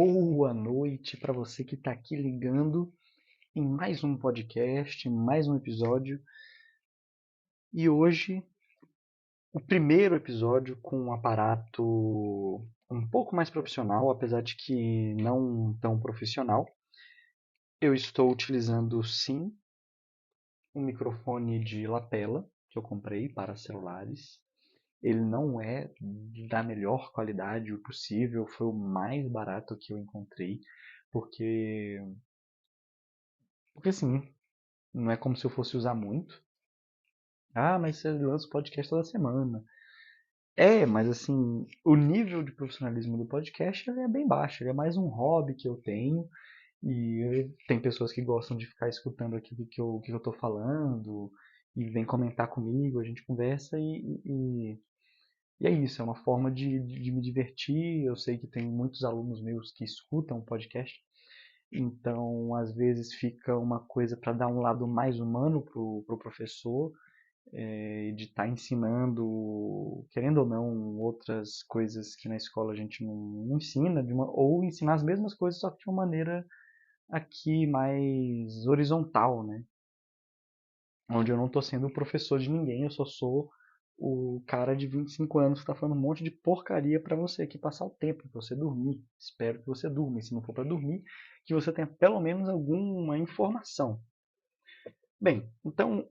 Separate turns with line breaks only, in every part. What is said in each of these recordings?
Boa noite para você que está aqui ligando em mais um podcast, mais um episódio. E hoje, o primeiro episódio com um aparato um pouco mais profissional, apesar de que não tão profissional. Eu estou utilizando, sim, um microfone de lapela que eu comprei para celulares. Ele não é da melhor qualidade possível, foi o mais barato que eu encontrei, porque assim, não é como se eu fosse usar muito. Ah, mas você lança o podcast toda semana. É, mas assim, o nível de profissionalismo do podcast ele é bem baixo. Ele é mais um hobby que eu tenho. E tem pessoas que gostam de ficar escutando aquilo que eu tô falando. E vem comentar comigo, a gente conversa e é isso. É uma forma de me divertir. Eu sei que tem muitos alunos meus que escutam o podcast. Então, às vezes fica uma coisa para dar um lado mais humano pro professor, de estar ensinando, querendo ou não, outras coisas que na escola a gente não ensina, ou ensinar as mesmas coisas, só que de uma maneira aqui mais horizontal, né? Onde eu não estou sendo o professor de ninguém, eu só sou o cara de 25 anos que está falando um monte de porcaria para você aqui passar o tempo, para você dormir. Espero que você durma, e se não for para dormir, que você tenha pelo menos alguma informação. Bem, então,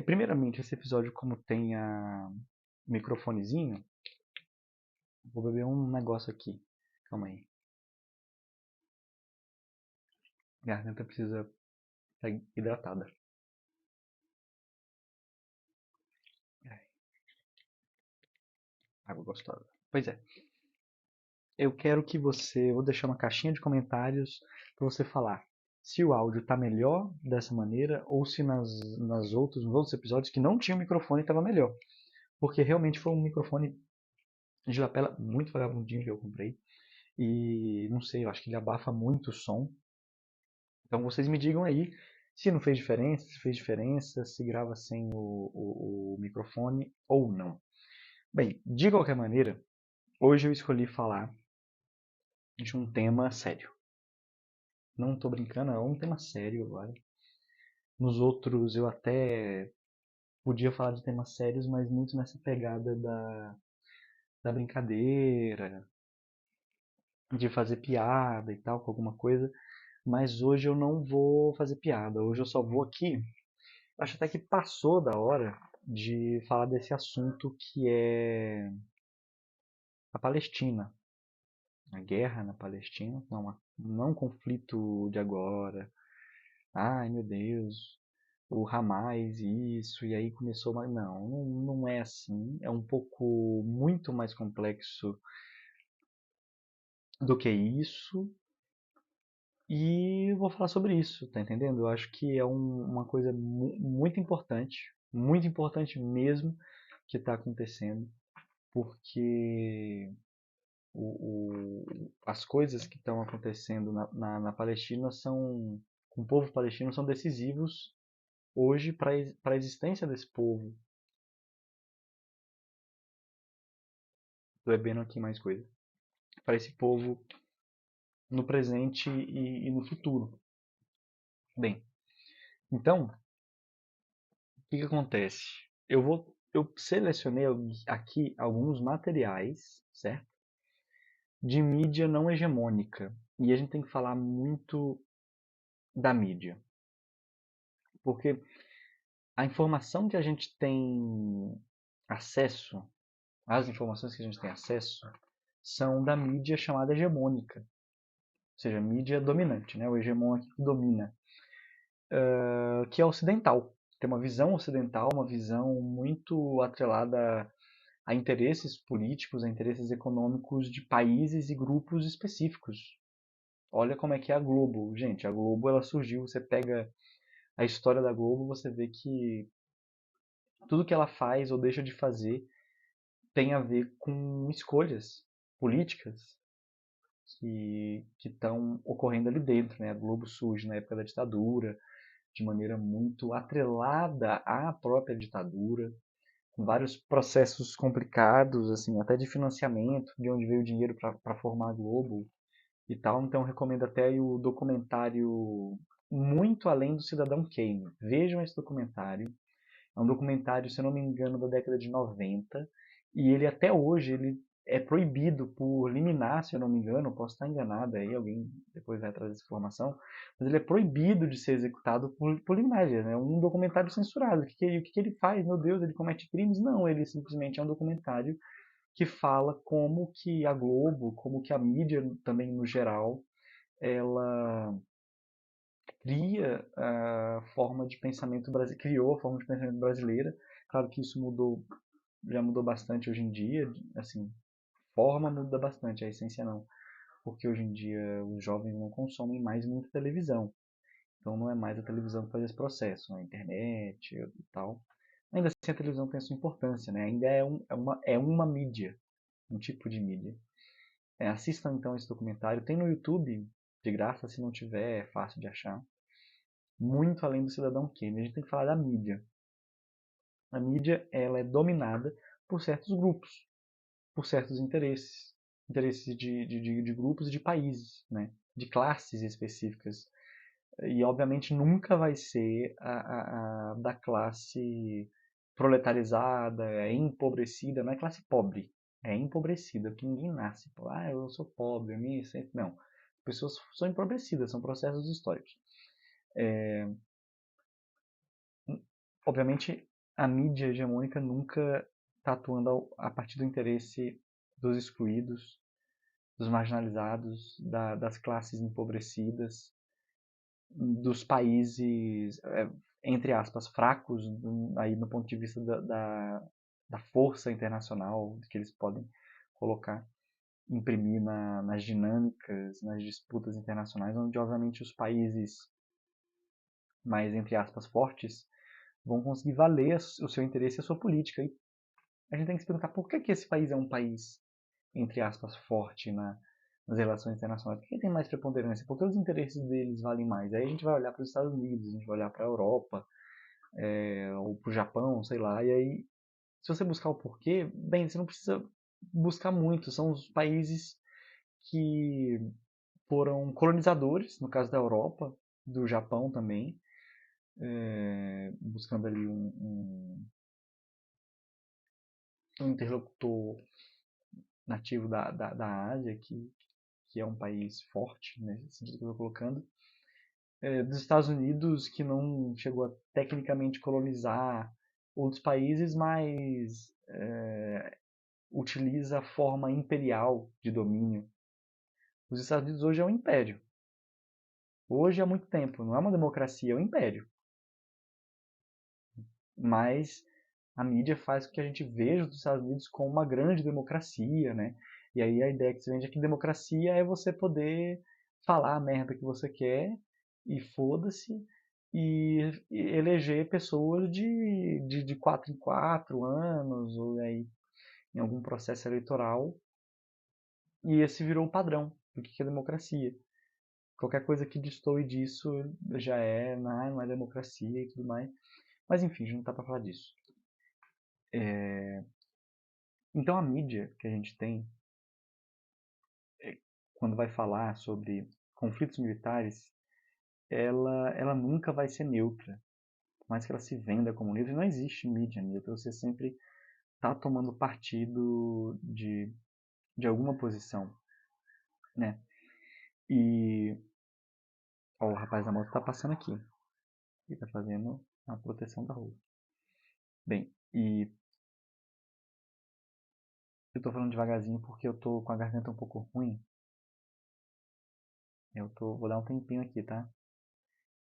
primeiramente, esse episódio, como tem a microfonezinho, vou beber um negócio aqui. Calma aí. A garganta precisa estar hidratada. Ai, água gostosa. Pois é. Eu quero que você. Vou deixar uma caixinha de comentários para você falar se o áudio está melhor dessa maneira ou se nos outros episódios que não tinha o microfone estava melhor. Porque realmente foi um microfone de lapela muito vagabundinho que eu comprei. E não sei, eu acho que ele abafa muito o som. Então vocês me digam aí se não fez diferença, se fez diferença, se grava sem o microfone ou não. Bem, de qualquer maneira, hoje eu escolhi falar de um tema sério. Não estou brincando, é um tema sério agora. Nos outros eu até podia falar de temas sérios, mas muito nessa pegada da brincadeira, de fazer piada e tal, com alguma coisa. Mas hoje eu não vou fazer piada. Hoje eu só vou aqui. Acho até que passou da hora de falar desse assunto que é a Palestina. A guerra na Palestina. Não o conflito de agora. Ai, meu Deus. O Hamas e isso. E aí começou. Mas não é assim. É um pouco muito mais complexo do que isso. E eu vou falar sobre isso, tá entendendo? Eu acho que é uma coisa muito importante mesmo, que está acontecendo, porque as coisas que estão acontecendo na Palestina com o povo palestino são decisivos hoje para a existência desse povo. Tô bebendo aqui mais coisa. Para esse povo no presente e no futuro. Bem, então, o que acontece? Eu selecionei aqui alguns materiais, certo? De mídia não hegemônica. E a gente tem que falar muito da mídia. Porque a informação que a gente tem acesso, as informações que a gente tem acesso, são da mídia chamada hegemônica. Ou seja, mídia dominante, né? O hegemon aqui que domina. Que é ocidental. Tem uma visão ocidental, uma visão muito atrelada a interesses políticos, a interesses econômicos de países e grupos específicos. Olha como é que é a Globo. Gente, a Globo ela surgiu, você pega a história da Globo, você vê que tudo que ela faz ou deixa de fazer tem a ver com escolhas políticas que estão ocorrendo ali dentro. Né? A Globo surge na época da ditadura, de maneira muito atrelada à própria ditadura, com vários processos complicados, assim, até de financiamento, de onde veio o dinheiro para formar a Globo. e tal. Então recomendo até aí o documentário Muito Além do Cidadão Kane. Vejam esse documentário. É um documentário, se eu não me engano, da década de 90. E ele até hoje ele é proibido por liminar, se eu não me engano, posso estar enganado aí, alguém depois vai trazer essa informação, mas ele é proibido de ser executado por liminar, né? É um documentário censurado. O que ele faz? Meu Deus, ele comete crimes? Não, ele simplesmente é um documentário que fala como que a Globo, como que a mídia também no geral, ela cria a forma de pensamento brasileiro, criou a forma de pensamento brasileira. Claro que isso mudou, já mudou bastante hoje em dia, assim, forma muda bastante, a essência não, porque hoje em dia os jovens não consomem mais muita televisão. Então não é mais a televisão que faz esse processo, a internet e tal. Ainda assim a televisão tem a sua importância, né? Ainda é uma mídia, um tipo de mídia. Assistam então esse documentário. Tem no YouTube, de graça, se não tiver, é fácil de achar. Muito além do cidadão Kane. A gente tem que falar da mídia. A mídia ela é dominada por certos grupos, por certos interesses. Interesses de grupos e de países, né? De classes específicas. E obviamente nunca vai ser a da classe proletarizada, empobrecida, não é classe pobre, é empobrecida, porque ninguém nasce. Ah, eu sou pobre, eu me sinto. Não. As pessoas são empobrecidas, são processos históricos. Obviamente, a mídia hegemônica nunca está atuando a partir do interesse dos excluídos, dos marginalizados, das classes empobrecidas, dos países, entre aspas, fracos, aí no ponto de vista da força internacional que eles podem colocar, imprimir nas dinâmicas, nas disputas internacionais, onde obviamente os países mais, entre aspas, fortes vão conseguir valer o seu interesse e a sua política. E a gente tem que se perguntar por que esse país é um país, entre aspas, forte nas relações internacionais. Por que tem mais preponderância? Porque os interesses deles valem mais. Aí a gente vai olhar para os Estados Unidos, a gente vai olhar para a Europa, ou para o Japão, sei lá. E aí, se você buscar o porquê, bem, você não precisa buscar muito. São os países que foram colonizadores, no caso da Europa, do Japão também, buscando ali um interlocutor nativo da Ásia, que é um país forte, né, sentido que eu estou colocando, dos Estados Unidos, que não chegou a tecnicamente colonizar outros países, mas utiliza a forma imperial de domínio. Os Estados Unidos hoje é um império. Hoje há muito tempo. Não é uma democracia, é um império. Mas a mídia faz com que a gente veja os Estados Unidos como uma grande democracia, né? E aí a ideia que se vende é que democracia é você poder falar a merda que você quer e foda-se e eleger pessoas de 4 em 4 anos ou aí em algum processo eleitoral, e esse virou o padrão do que é democracia. Qualquer coisa que destoe disso já não é democracia e tudo mais. Mas enfim, a gente não tá para falar disso. Então a mídia que a gente tem, quando vai falar sobre conflitos militares, ela nunca vai ser neutra. Por mais que ela se venda como neutra, não existe mídia neutra. Você sempre está tomando partido de alguma posição, né? E ó, o rapaz da moto está passando aqui. Ele está fazendo a proteção da rua. Bem, e eu estou falando devagarzinho porque eu estou com a garganta um pouco ruim. Vou dar um tempinho aqui, tá?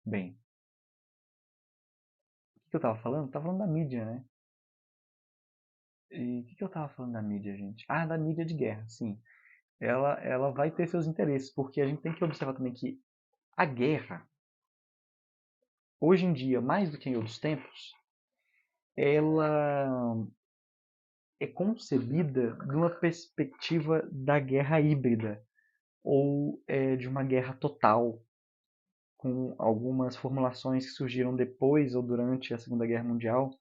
Bem, o que eu estava falando? Tava falando da mídia, né? E o que eu estava falando da mídia, gente? Ah, da mídia de guerra, sim. Ela vai ter seus interesses, porque a gente tem que observar também que a guerra, hoje em dia, mais do que em outros tempos, ela é concebida numa perspectiva da guerra híbrida, ou de uma guerra total, com algumas formulações que surgiram depois ou durante a Segunda Guerra Mundial,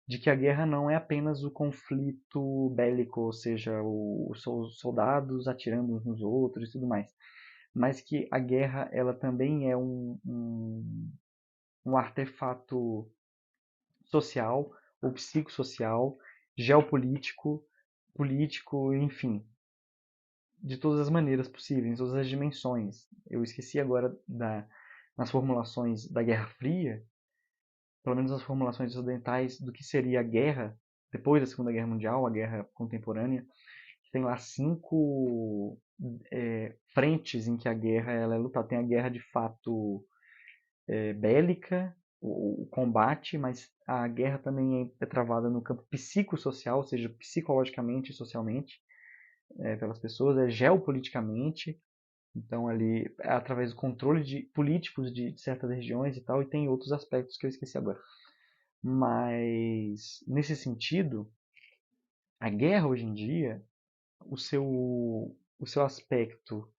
de que a guerra não é apenas o conflito bélico, ou seja, os soldados atirando uns nos outros e tudo mais, mas que a guerra ela também é um artefato social ou psicossocial, geopolítico, político, enfim, de todas as maneiras possíveis, em todas as dimensões. Eu esqueci agora nas formulações da Guerra Fria, pelo menos as formulações ocidentais do que seria a guerra depois da Segunda Guerra Mundial, a guerra contemporânea. Tem lá 5 frentes em que a guerra ela é lutada. Tem a guerra de fato bélica, o combate, mas a guerra também é travada no campo psicossocial, ou seja, psicologicamente e socialmente, pelas pessoas, geopoliticamente, então ali é através do controle de políticos de certas regiões e tal, e tem outros aspectos que eu esqueci agora. Mas nesse sentido, a guerra hoje em dia, o seu aspecto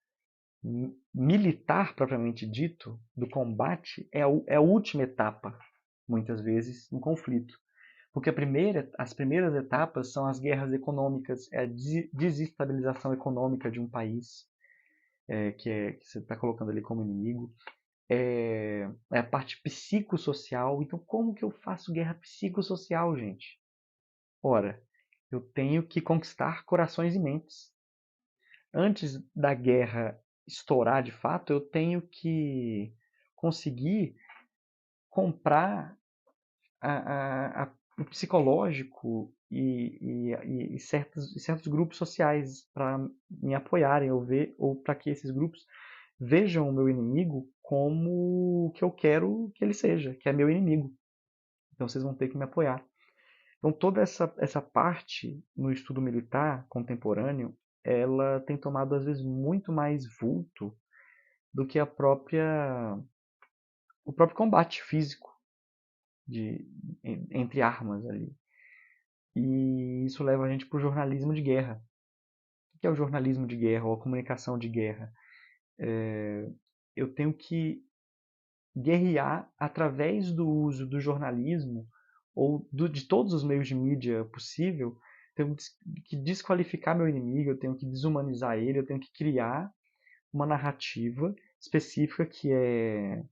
militar propriamente dito do combate é a última etapa, muitas vezes, no conflito. Porque as primeiras etapas são as guerras econômicas, é a desestabilização econômica de um país, que você está colocando ali como inimigo. É a parte psicossocial. Então, como que eu faço guerra psicossocial, gente? Ora, eu tenho que conquistar corações e mentes. Antes da guerra estourar de fato, eu tenho que conseguir comprar o psicológico e certos grupos sociais para me apoiarem ou para que esses grupos vejam o meu inimigo como o que eu quero que ele seja, que é meu inimigo. Então vocês vão ter que me apoiar. Então toda essa parte no estudo militar contemporâneo, ela tem tomado às vezes muito mais vulto do que o próprio combate físico entre armas ali. E isso leva a gente para o jornalismo de guerra. O que é o jornalismo de guerra ou a comunicação de guerra? Eu tenho que guerrear através do uso do jornalismo ou de todos os meios de mídia possível. Tenho que desqualificar meu inimigo, eu tenho que desumanizar ele, eu tenho que criar uma narrativa específica que é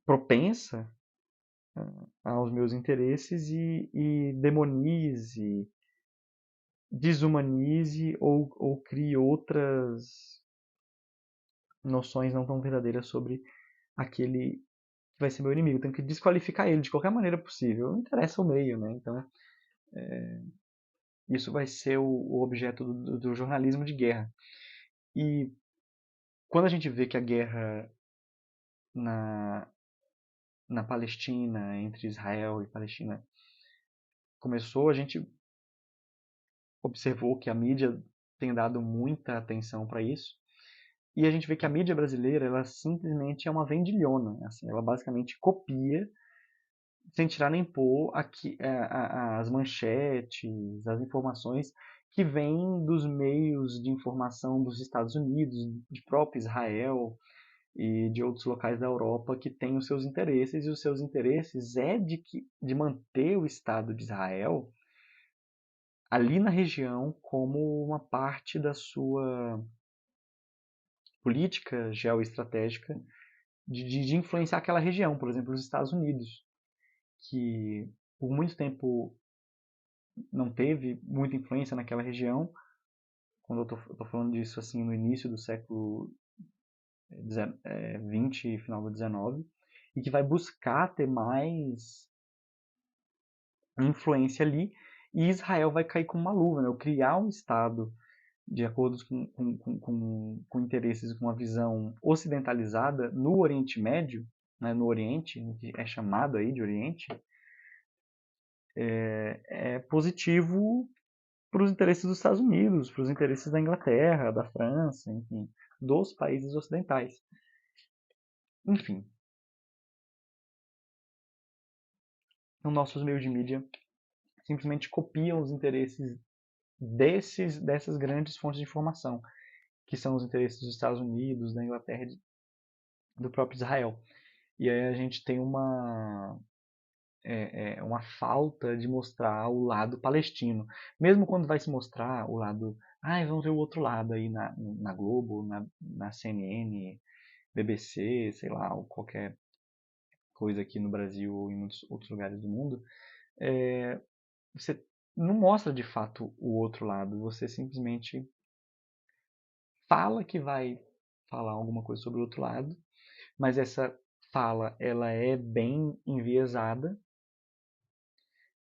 propensa aos meus interesses e demonize, desumanize ou crie outras noções não tão verdadeiras sobre aquele que vai ser meu inimigo. Eu tenho que desqualificar ele de qualquer maneira possível. Não interessa o meio, né? Então, isso vai ser o objeto do jornalismo de guerra. E quando a gente vê que a guerra na, na Palestina, entre Israel e Palestina, começou, a gente observou que a mídia tem dado muita atenção para isso. E a gente vê que a mídia brasileira, ela simplesmente é uma vendilhona. Assim, ela basicamente copia, sem tirar nem pôr, as manchetes, as informações que vêm dos meios de informação dos Estados Unidos, de próprio Israel e de outros locais da Europa que têm os seus interesses, e os seus interesses é de manter o Estado de Israel ali na região como uma parte da sua política geoestratégica de influenciar aquela região, por exemplo, os Estados Unidos, que por muito tempo não teve muita influência naquela região, quando eu estou falando disso assim no início do século XX e final do XIX, e que vai buscar ter mais influência ali, e Israel vai cair com uma luva, né? Criar um Estado de acordo com interesses, com uma visão ocidentalizada no Oriente Médio, né, no Oriente, que é chamado aí de Oriente, é positivo para os interesses dos Estados Unidos, para os interesses da Inglaterra, da França, enfim, dos países ocidentais. Enfim, os nossos meios de mídia simplesmente copiam os interesses dessas grandes fontes de informação, que são os interesses dos Estados Unidos, da Inglaterra e do próprio Israel. E aí a gente tem uma falta de mostrar o lado palestino. Mesmo quando vai se mostrar o lado, vamos ver o outro lado aí na Globo, na CNN, BBC, sei lá, ou qualquer coisa aqui no Brasil ou em muitos outros lugares do mundo, você não mostra de fato o outro lado, você simplesmente fala que vai falar alguma coisa sobre o outro lado, mas essa fala ela é bem enviesada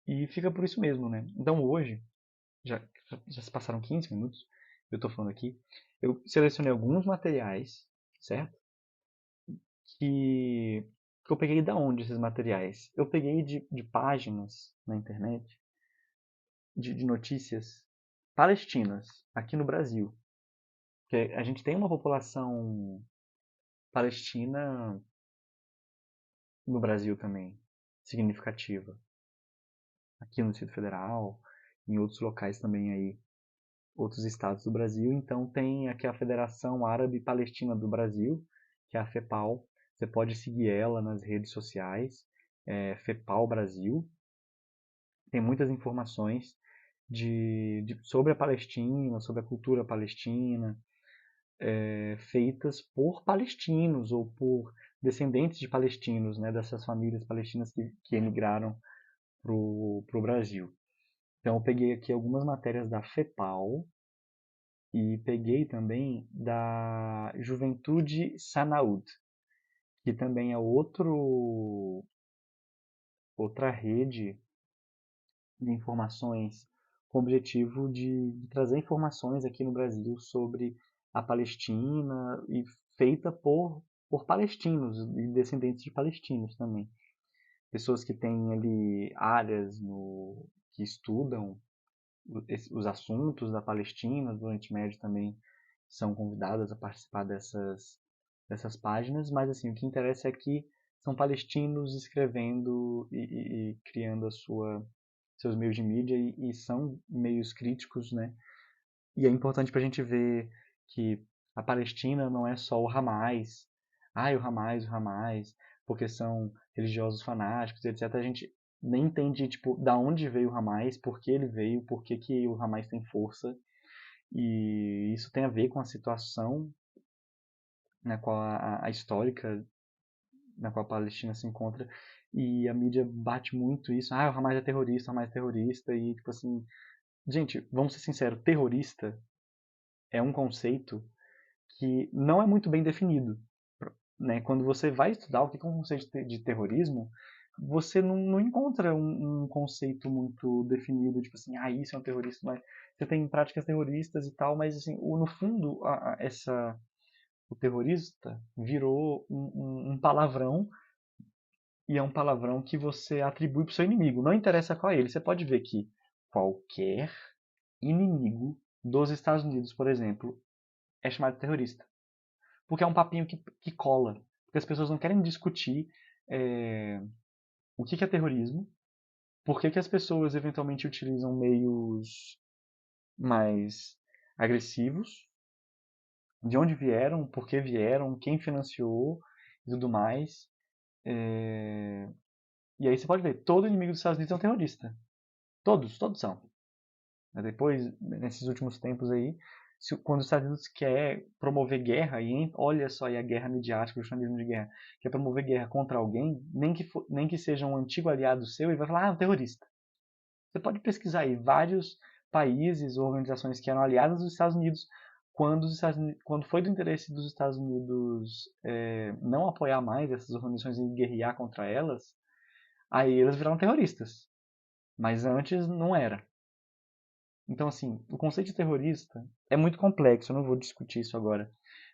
e fica por isso mesmo, né? Então hoje, já, já se passaram 15 minutos, eu estou falando aqui, eu selecionei alguns materiais, certo? Que eu peguei da onde esses materiais? Eu peguei de páginas na internet de notícias palestinas aqui no Brasil. Porque a gente tem uma população palestina no Brasil também, significativa. Aqui no Distrito Federal, em outros locais também aí, outros estados do Brasil. Então tem aqui a Federação Árabe Palestina do Brasil, que é a FEPAL. Você pode seguir ela nas redes sociais, FEPAL Brasil. Tem muitas informações sobre a Palestina, sobre a cultura palestina, feitas por palestinos ou por descendentes de palestinos, né, dessas famílias palestinas que emigraram para o Brasil. Então eu peguei aqui algumas matérias da FEPAL e peguei também da Juventude Sanaud, que também é outra rede de informações com o objetivo de trazer informações aqui no Brasil sobre a Palestina e feita por palestinos e descendentes de palestinos também. Pessoas que têm ali áreas que estudam os assuntos da Palestina, do Oriente Médio também são convidadas a participar dessas páginas, mas assim, o que interessa é que são palestinos escrevendo e criando seus meios de mídia e são meios críticos, né? E é importante para a gente ver que a Palestina não é só o Hamas, o Hamas, porque são religiosos fanáticos, etc. A gente nem entende, tipo, da onde veio o Hamas, por que ele veio, por que o Hamas tem força. E isso tem a ver com a situação na qual a histórica na qual a Palestina se encontra. E a mídia bate muito isso. O Hamas é terrorista, o Hamas é terrorista. E, tipo assim, gente, vamos ser sinceros, terrorista é um conceito que não é muito bem definido. Né? Quando você vai estudar o que é um conceito de terrorismo, você não encontra um conceito muito definido, tipo assim, isso é um terrorista, mas você tem práticas terroristas e tal, mas assim, no fundo, o terrorista virou um palavrão e é um palavrão que você atribui para o seu inimigo. Não interessa qual é ele. Você pode ver que qualquer inimigo dos Estados Unidos, por exemplo, é chamado de terrorista. Porque é um papinho que cola. Porque as pessoas não querem discutir o que é terrorismo, por que as pessoas eventualmente utilizam meios mais agressivos, de onde vieram, por que vieram, quem financiou e tudo mais. E aí você pode ver, todo inimigo dos Estados Unidos é um terrorista. Todos são. Depois, nesses últimos tempos aí, quando os Estados Unidos quer promover guerra, e olha só aí a guerra midiática, o jornalismo de guerra, quer promover guerra contra alguém, nem que seja um antigo aliado seu, ele vai falar, um terrorista. Você pode pesquisar aí vários países ou organizações que eram aliadas dos Estados Unidos, quando foi do interesse dos Estados Unidos não apoiar mais essas organizações e guerrear contra elas, aí elas viraram terroristas. Mas antes não era. Então, assim, o conceito de terrorista é muito complexo, eu não vou discutir isso agora,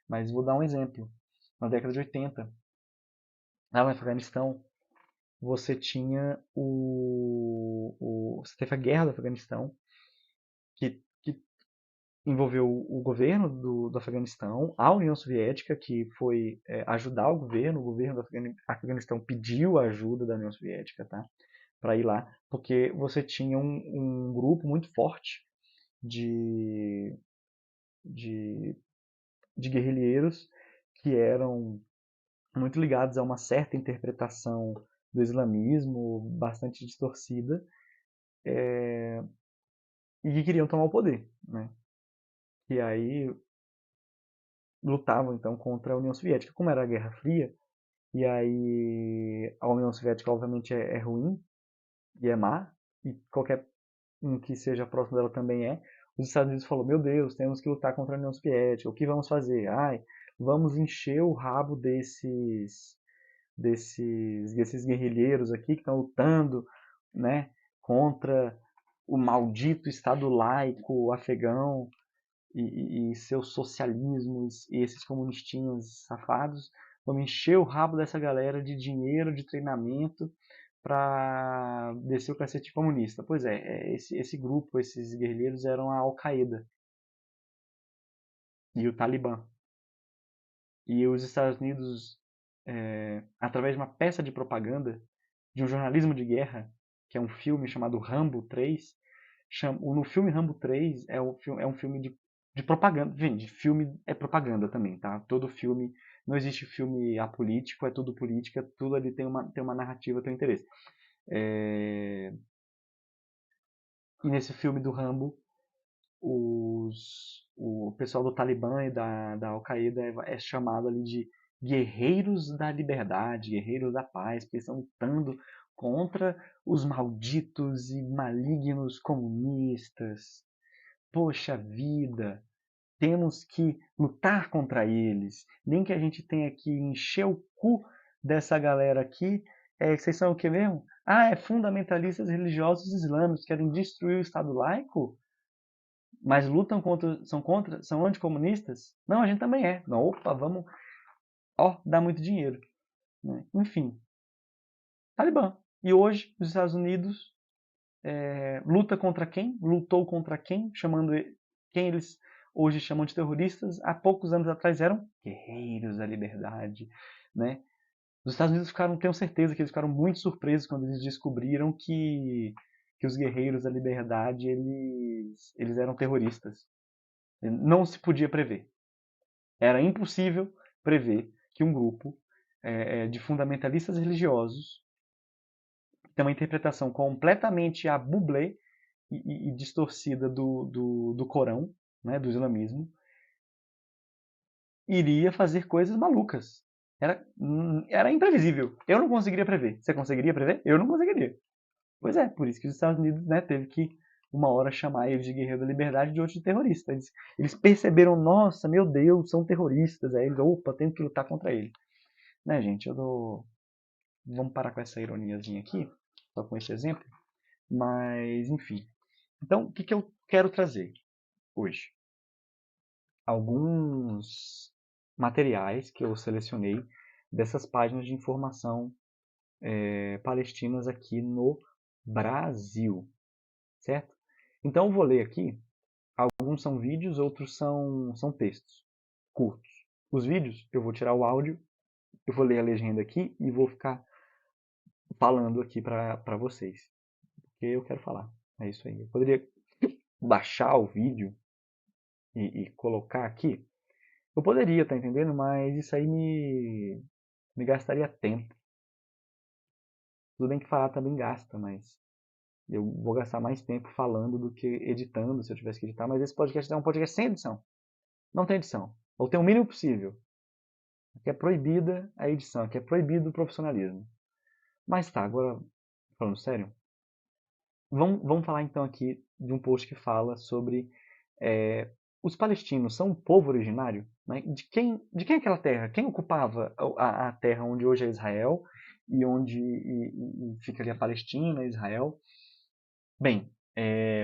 mas vou dar um exemplo. Na década de 80, lá no Afeganistão, você tinha você teve a guerra do Afeganistão, que envolveu o governo do Afeganistão, a União Soviética, que foi ajudar o governo do Afeganistão pediu a ajuda da União Soviética, tá? Para ir lá, porque você tinha um grupo muito forte de, de, de guerrilheiros que eram muito ligados a uma certa interpretação do islamismo, bastante distorcida, e que queriam tomar o poder, né? E aí lutavam então contra a União Soviética. Como era a Guerra Fria, e aí a União Soviética obviamente é ruim e é má, e qualquer um que seja próximo dela também é. Os Estados Unidos falou: meu Deus, temos que lutar contra a União Soviética, o que vamos fazer? Ai, vamos encher o rabo desses guerrilheiros aqui que estão lutando, né, contra o maldito Estado laico afegão e seus socialismos e esses comunistinhos safados. Vamos encher o rabo dessa galera de dinheiro, de treinamento para descer o cacete comunista. Pois é, esse grupo, esses guerrilheiros eram a Al-Qaeda e o Talibã. E os Estados Unidos, através de uma peça de propaganda, de um jornalismo de guerra, que é um filme chamado Rambo 3, no filme Rambo 3 é um filme de propaganda. Gente, filme é propaganda também, tá? Todo filme, não existe filme apolítico, é tudo política, tudo ali tem uma narrativa, tem um interesse. E nesse filme do Rambo, o pessoal do Talibã e da Al-Qaeda é chamado ali de guerreiros da liberdade, guerreiros da paz, porque eles estão lutando contra os malditos e malignos comunistas. Poxa vida, temos que lutar contra eles. Nem que a gente tenha que encher o cu dessa galera aqui. Vocês são o que mesmo? Ah, é fundamentalistas religiosos islâmicos, querem destruir o Estado laico? Mas lutam são anticomunistas? Não, a gente também é. Não, opa, vamos, dar muito dinheiro. Né? Enfim, Talibã. E hoje, os Estados Unidos luta contra quem? Lutou contra quem? Quem eles hoje chamam de terroristas, há poucos anos atrás eram guerreiros da liberdade. Né? Os Estados Unidos tenho certeza que eles ficaram muito surpresos quando eles descobriram que os guerreiros da liberdade eles eram terroristas. Não se podia prever. Era impossível prever que um grupo de fundamentalistas religiosos tem uma interpretação completamente à bublé e distorcida do Corão, né, do islamismo, iria fazer coisas malucas. Era imprevisível. Eu não conseguiria prever. Você conseguiria prever? Eu não conseguiria. Pois é, por isso que os Estados Unidos, né, teve que uma hora chamar eles de guerreiro da liberdade e de outros de terrorista. Eles perceberam, nossa, meu Deus, são terroristas. Aí eles, opa, temos que lutar contra eles. Né, gente, vamos parar com essa ironiazinha aqui, só com esse exemplo. Mas, enfim. Então, o que eu quero trazer hoje? Alguns materiais que eu selecionei dessas páginas de informação palestinas aqui no Brasil, certo? Então eu vou ler aqui, alguns são vídeos, outros são textos curtos. Os vídeos, eu vou tirar o áudio, eu vou ler a legenda aqui e vou ficar falando aqui para vocês, porque eu quero falar. É isso aí. Eu poderia baixar o vídeo e colocar aqui. Eu poderia, tá entendendo? Mas isso aí me gastaria tempo. Tudo bem que falar também gasta, mas eu vou gastar mais tempo falando do que editando, se eu tivesse que editar. Mas esse podcast é um podcast sem edição. Não tem edição. Ou tem o mínimo possível. Aqui é proibida a edição, aqui é proibido o profissionalismo. Mas tá, agora, falando sério, vamos falar então aqui de um post que fala sobre os palestinos são um povo originário? Né? De quem é aquela terra? Quem ocupava a terra onde hoje é Israel e onde fica ali a Palestina, Israel? Bem,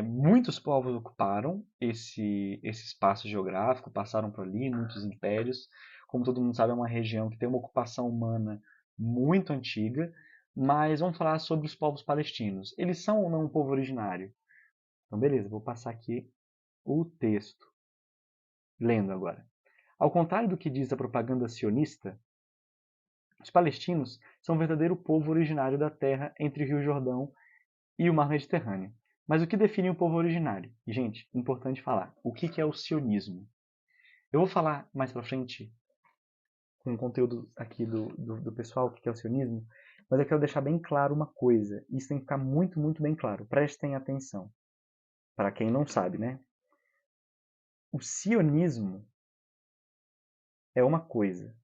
muitos povos ocuparam esse espaço geográfico, passaram por ali, muitos impérios. Como todo mundo sabe, é uma região que tem uma ocupação humana muito antiga. Mas vamos falar sobre os povos palestinos. Eles são ou não um povo originário? Então, beleza, vou passar aqui o texto. Lendo agora. Ao contrário do que diz a propaganda sionista, os palestinos são um verdadeiro povo originário da terra entre o Rio Jordão e o Mar Mediterrâneo. Mas o que define um povo originário? Gente, importante falar. O que é o sionismo? Eu vou falar mais pra frente, com o conteúdo aqui do pessoal, o que é o sionismo. Mas eu quero deixar bem claro uma coisa. Isso tem que ficar muito, muito bem claro. Prestem atenção. Para quem não sabe, né? O sionismo é uma coisa,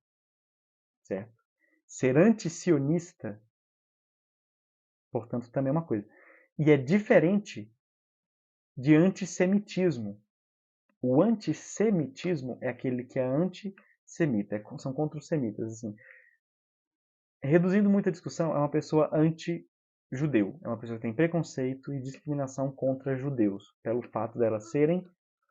certo? Ser anti-sionista, portanto, também é uma coisa. E é diferente de antissemitismo. O antissemitismo é aquele que é antissemita, são contra os semitas. Assim. Reduzindo muita discussão, é uma pessoa anti-judeu. É uma pessoa que tem preconceito e discriminação contra judeus, pelo fato delas serem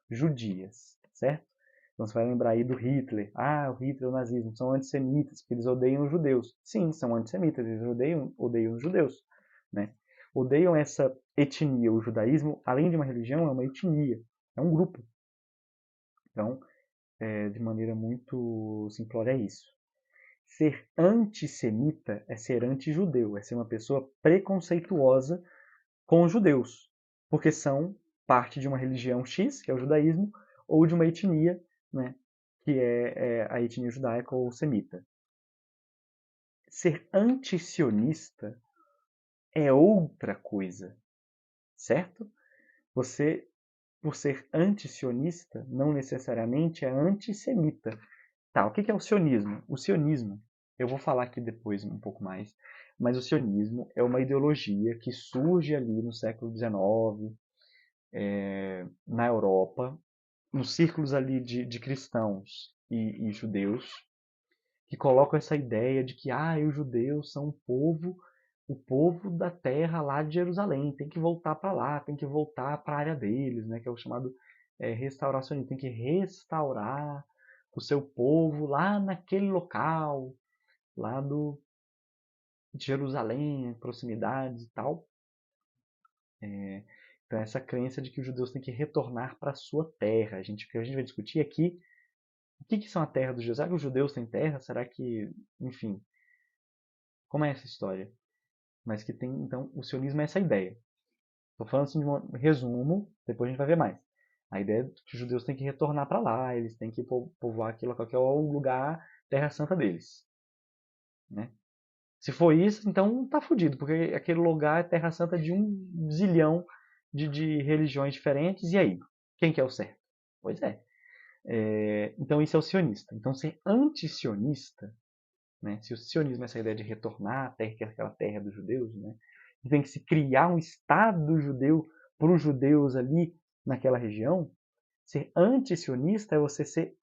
judias, certo? Então você vai lembrar aí do Hitler. Ah, o Hitler e o nazismo são antissemitas, porque eles odeiam os judeus. Sim, são antissemitas, eles odeiam os judeus. Né? Odeiam essa etnia. O judaísmo, além de uma religião, é uma etnia, é um grupo. Então, de maneira muito simplória, é isso. Ser antissemita é ser anti-judeu, é ser uma pessoa preconceituosa com os judeus, porque são parte de uma religião X, que é o judaísmo, ou de uma etnia, né, que é a etnia judaica ou semita. Ser anti-sionista é outra coisa, certo? Você, por ser anti-sionista, não necessariamente é antissemita. Tá, o que é o sionismo? O sionismo, eu vou falar aqui depois um pouco mais, mas o sionismo é uma ideologia que surge ali no século XIX, na Europa, nos círculos ali de cristãos e judeus, que colocam essa ideia de que os judeus são o povo da terra lá de Jerusalém, tem que voltar para lá, tem que voltar para a área deles, né, que é o chamado restauracionismo, tem que restaurar o seu povo lá naquele local, lá de Jerusalém, proximidades e tal. Então essa crença de que os judeus têm que retornar para a sua terra. O que a gente vai discutir aqui, o que são a terra dos judeus? Será que os judeus têm terra? Será que, enfim, como é essa história? Mas que tem, então, o sionismo é essa ideia. Estou falando assim de um resumo, depois a gente vai ver mais. A ideia é que os judeus têm que retornar para lá, eles têm que povoar aquele local que é o lugar, terra santa deles. Né? Se for isso, então tá fudido, porque aquele lugar é terra santa de um zilhão de religiões diferentes, e aí? Quem que é o certo? Pois é. Então isso é o sionista. Então ser anti-sionista, né? Se o sionismo é essa ideia de retornar à terra, que é aquela terra dos judeus, né? E tem que se criar um Estado judeu para os judeus ali naquela região, ser anti-sionista é você ser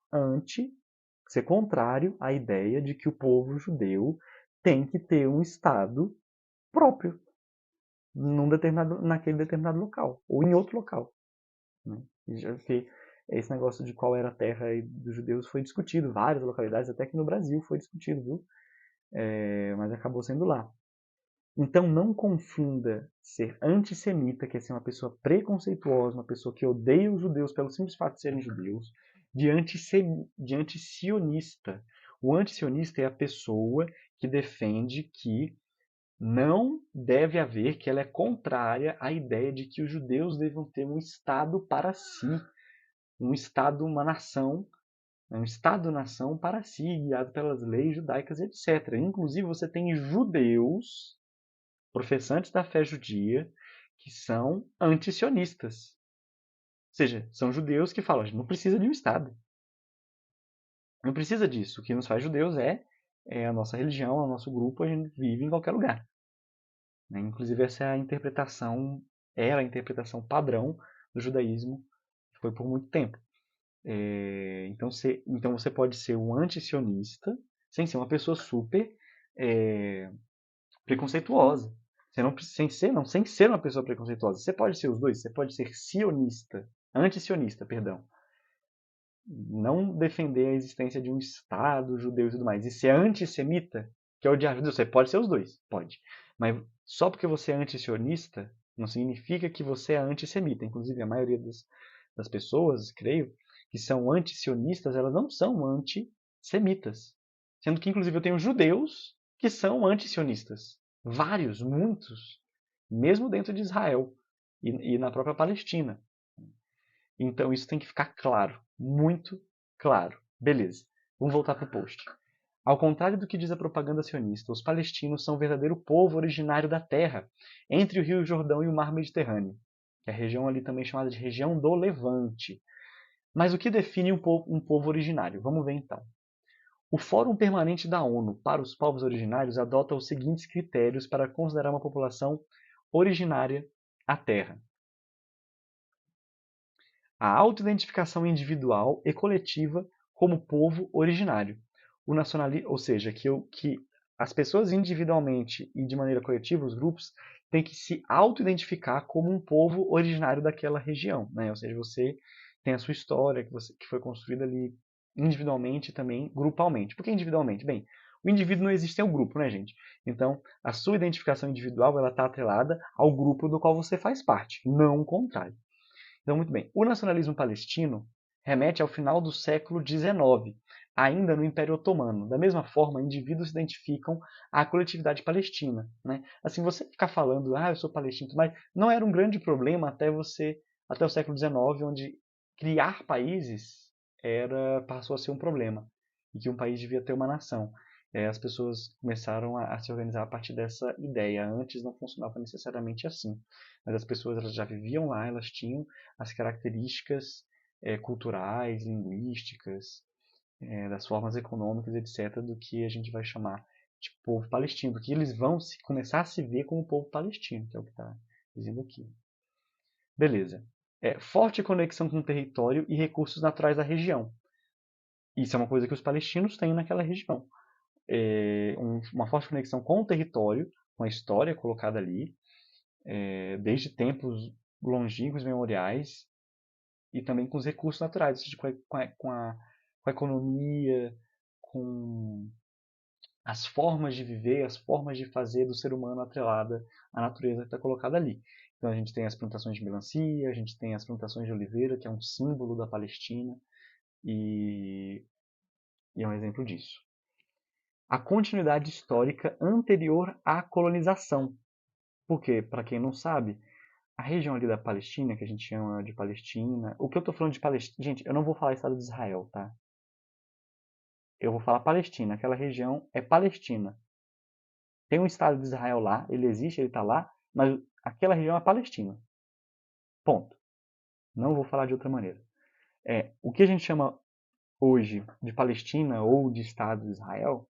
contrário à ideia de que o povo judeu tem que ter um Estado próprio naquele determinado local, ou em outro local. Né? Que esse negócio de qual era a terra dos judeus foi discutido, várias localidades, até que no Brasil foi discutido, viu? Mas acabou sendo lá. Então não confunda ser antissemita, que é ser uma pessoa preconceituosa, uma pessoa que odeia os judeus pelo simples fato de serem judeus, de antisionista. O antisionista é a pessoa que defende que não deve haver, que ela é contrária à ideia de que os judeus devam ter um Estado para si, um Estado, uma nação, um Estado-nação para si, guiado pelas leis judaicas, etc. Inclusive, você tem judeus, professantes da fé judia, que são antisionistas. Ou seja, são judeus que falam, a gente não precisa de um Estado. Não precisa disso. O que nos faz judeus é a nossa religião, o nosso grupo, a gente vive em qualquer lugar. Né? Inclusive, essa é a interpretação, era a interpretação padrão do judaísmo, que foi por muito tempo. Então você pode ser um antisionista sem ser uma pessoa super preconceituosa. Você não, sem ser uma pessoa preconceituosa. Você pode ser os dois. Você pode ser sionista, antisionista, perdão. Não defender a existência de um Estado judeu e tudo mais. E ser antissemita, que é odiar judeus. Você pode ser os dois, pode. Mas só porque você é antisionista, não significa que você é antissemita. Inclusive, a maioria das pessoas, creio, que são antisionistas, elas não são antissemitas. Sendo que, inclusive, eu tenho judeus que são antisionistas. Vários, muitos. Mesmo dentro de Israel e na própria Palestina. Então, isso tem que ficar claro. Muito claro. Beleza. Vamos voltar para o post. Ao contrário do que diz a propaganda sionista, os palestinos são o verdadeiro povo originário da terra, entre o Rio Jordão e o Mar Mediterrâneo, que é a região ali também chamada de região do Levante. Mas o que define um povo originário? Vamos ver então. O Fórum Permanente da ONU para os Povos Originários adota os seguintes critérios para considerar uma população originária à Terra: a autoidentificação individual e coletiva como povo originário. Ou seja, que as pessoas individualmente e de maneira coletiva, os grupos, têm que se autoidentificar como um povo originário daquela região. Né? Ou seja, você tem a sua história que foi construída ali individualmente e também grupalmente. Por que individualmente? Bem, o indivíduo não existe sem o grupo, né, gente? Então, a sua identificação individual está atrelada ao grupo do qual você faz parte, não o contrário. Então, muito bem. O nacionalismo palestino remete ao final do século XIX, ainda no Império Otomano. Da mesma forma, indivíduos se identificam à coletividade palestina. Né? Assim, você ficar falando, eu sou palestino, mas não era um grande problema até o século XIX, onde criar países passou a ser um problema e que um país devia ter uma nação. As pessoas começaram a se organizar a partir dessa ideia. Antes não funcionava necessariamente assim, mas as pessoas elas já viviam lá, elas tinham as características culturais, linguísticas, das formas econômicas, etc., do que a gente vai chamar de povo palestino, porque eles vão começar a se ver como povo palestino, que é o que está dizendo aqui. Beleza. Forte conexão com o território e recursos naturais da região. Isso é uma coisa que os palestinos têm naquela região. Uma forte conexão com o território, com a história colocada ali, desde tempos longínquos, memoriais, e também com os recursos naturais, ou seja, com a economia, com as formas de viver, as formas de fazer do ser humano atrelada à natureza que está colocada ali. Então a gente tem as plantações de melancia, a gente tem as plantações de oliveira, que é um símbolo da Palestina, e é um exemplo disso. A continuidade histórica anterior à colonização. Porque, para quem não sabe, a região ali da Palestina, que a gente chama de Palestina, o que eu estou falando de Palestina, gente, eu não vou falar Estado de Israel, tá? Eu vou falar Palestina, aquela região é Palestina. Tem um Estado de Israel lá, ele existe, ele está lá, mas aquela região é Palestina. Ponto. Não vou falar de outra maneira. O que a gente chama hoje de Palestina ou de Estado de Israel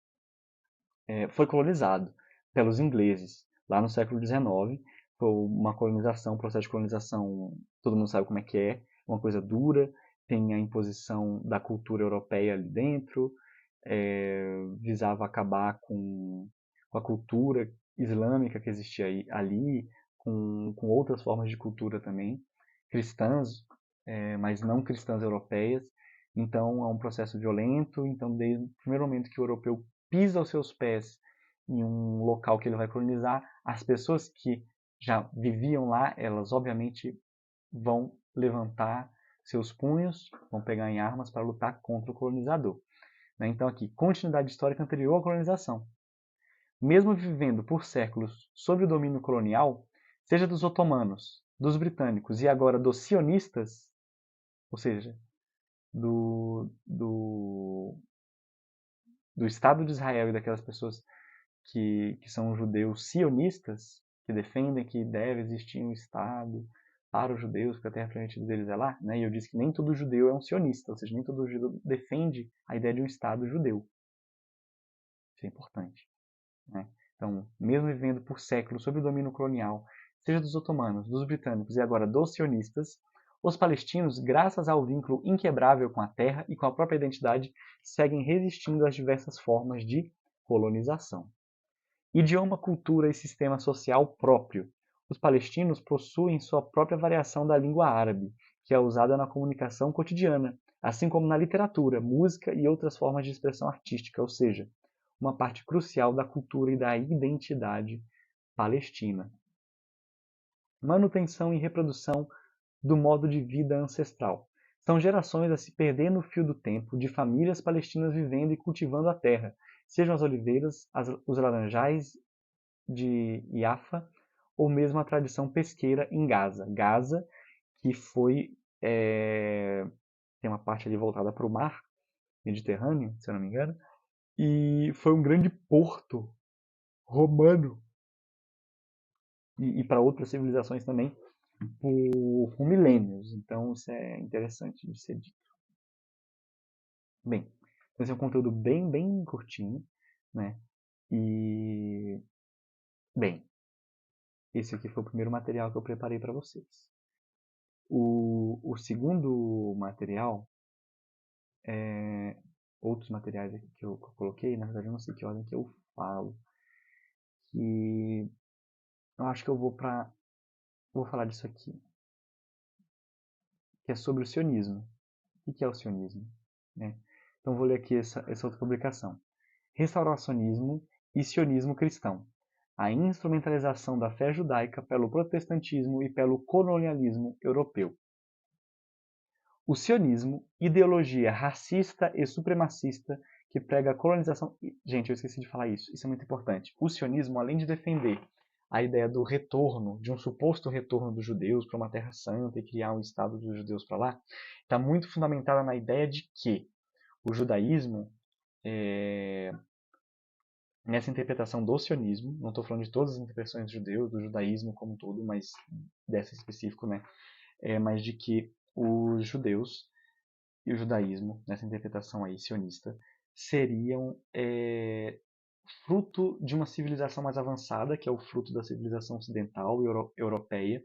foi colonizado pelos ingleses lá no século XIX. Foi uma colonização, um processo de colonização, todo mundo sabe como é, uma coisa dura, tem a imposição da cultura europeia ali dentro, visava acabar com a cultura islâmica que existia ali, com outras formas de cultura também, cristãs, mas não cristãs europeias. Então é um processo violento. Então, desde o primeiro momento que o europeu pisa os seus pés em um local que ele vai colonizar, as pessoas que já viviam lá, elas obviamente vão levantar seus punhos, vão pegar em armas para lutar contra o colonizador. Então aqui, continuidade histórica anterior à colonização. Mesmo vivendo por séculos sob o domínio colonial, seja dos otomanos, dos britânicos e agora dos sionistas, ou seja, do Estado de Israel e daquelas pessoas que são judeus sionistas, que defendem que deve existir um Estado para os judeus, porque a terra prometida deles é lá, né? E eu disse que nem todo judeu é um sionista, ou seja, nem todo judeu defende a ideia de um Estado judeu. Isso é importante. Né? Então, mesmo vivendo por séculos sob o domínio colonial, seja dos otomanos, dos britânicos e agora dos sionistas, os palestinos, graças ao vínculo inquebrável com a terra e com a própria identidade, seguem resistindo às diversas formas de colonização. Idioma, cultura e sistema social próprio. Os palestinos possuem sua própria variação da língua árabe, que é usada na comunicação cotidiana, assim como na literatura, música e outras formas de expressão artística, ou seja, uma parte crucial da cultura e da identidade palestina. Manutenção e reprodução do modo de vida ancestral. São gerações a se perder no fio do tempo de famílias palestinas vivendo e cultivando a terra, sejam as oliveiras, os laranjais de Yafa, ou mesmo a tradição pesqueira em Gaza. Gaza, que foi tem uma parte ali voltada para o mar Mediterrâneo, se eu não me engano, e foi um grande porto romano e para outras civilizações também por milênios. Então isso é interessante de ser dito. Bem, então esse é um conteúdo bem curtinho, né? E, bem, esse aqui foi o primeiro material que eu preparei para vocês. O segundo material, outros materiais aqui que eu coloquei, na verdade eu não sei que ordem que eu falo, que eu acho que eu vou falar disso aqui, que é sobre o sionismo. O que é o sionismo? Né? Então vou ler aqui essa outra publicação. Restauracionismo e sionismo cristão. A instrumentalização da fé judaica pelo protestantismo e pelo colonialismo europeu. O sionismo, ideologia racista e supremacista que prega a colonização... Gente, eu esqueci de falar isso. Isso é muito importante. O sionismo, além de defender a ideia do retorno, de um suposto retorno dos judeus para uma terra santa e criar um estado dos judeus para lá, está muito fundamentada na ideia de que o judaísmo, nessa interpretação do sionismo, não estou falando de todas as interpretações dos judeus, do judaísmo como um todo, mas dessa específico, né? Mas de que os judeus e o judaísmo, nessa interpretação aí sionista, seriam fruto de uma civilização mais avançada, que é o fruto da civilização ocidental e europeia,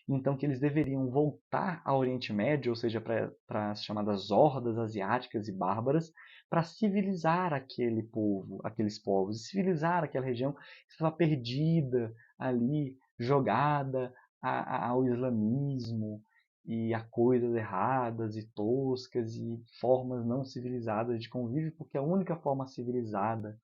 então que eles deveriam voltar ao Oriente Médio, ou seja, para as chamadas hordas asiáticas e bárbaras, para civilizar aquele povo, aqueles povos, civilizar aquela região que estava perdida ali, jogada ao islamismo e a coisas erradas e toscas e formas não civilizadas de convívio, porque a única forma civilizada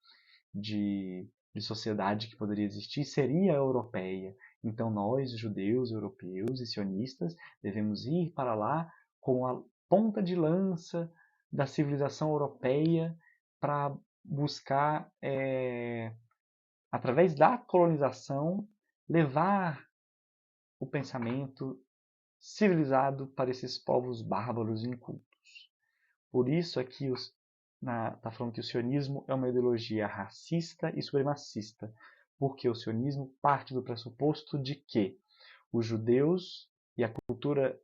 de sociedade que poderia existir seria a europeia. Então nós, judeus, europeus e sionistas, devemos ir para lá com a ponta de lança da civilização europeia para buscar, através da colonização, levar o pensamento civilizado para esses povos bárbaros e incultos. Por isso aqui está falando que o sionismo é uma ideologia racista e supremacista, porque o sionismo parte do pressuposto de que os judeus e a cultura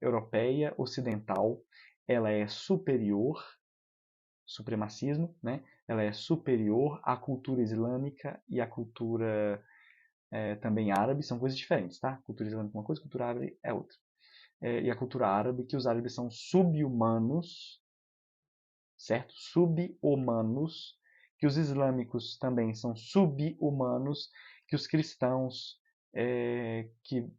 europeia ocidental ela é superior, supremacismo, né? Ela é superior à cultura islâmica e à cultura também árabe, são coisas diferentes, tá? Cultura islâmica é uma coisa, cultura árabe é outra. E a cultura árabe, que os árabes são sub-humanos, certo? Sub-humanos, que os islâmicos também são sub-humanos, que os cristãos, que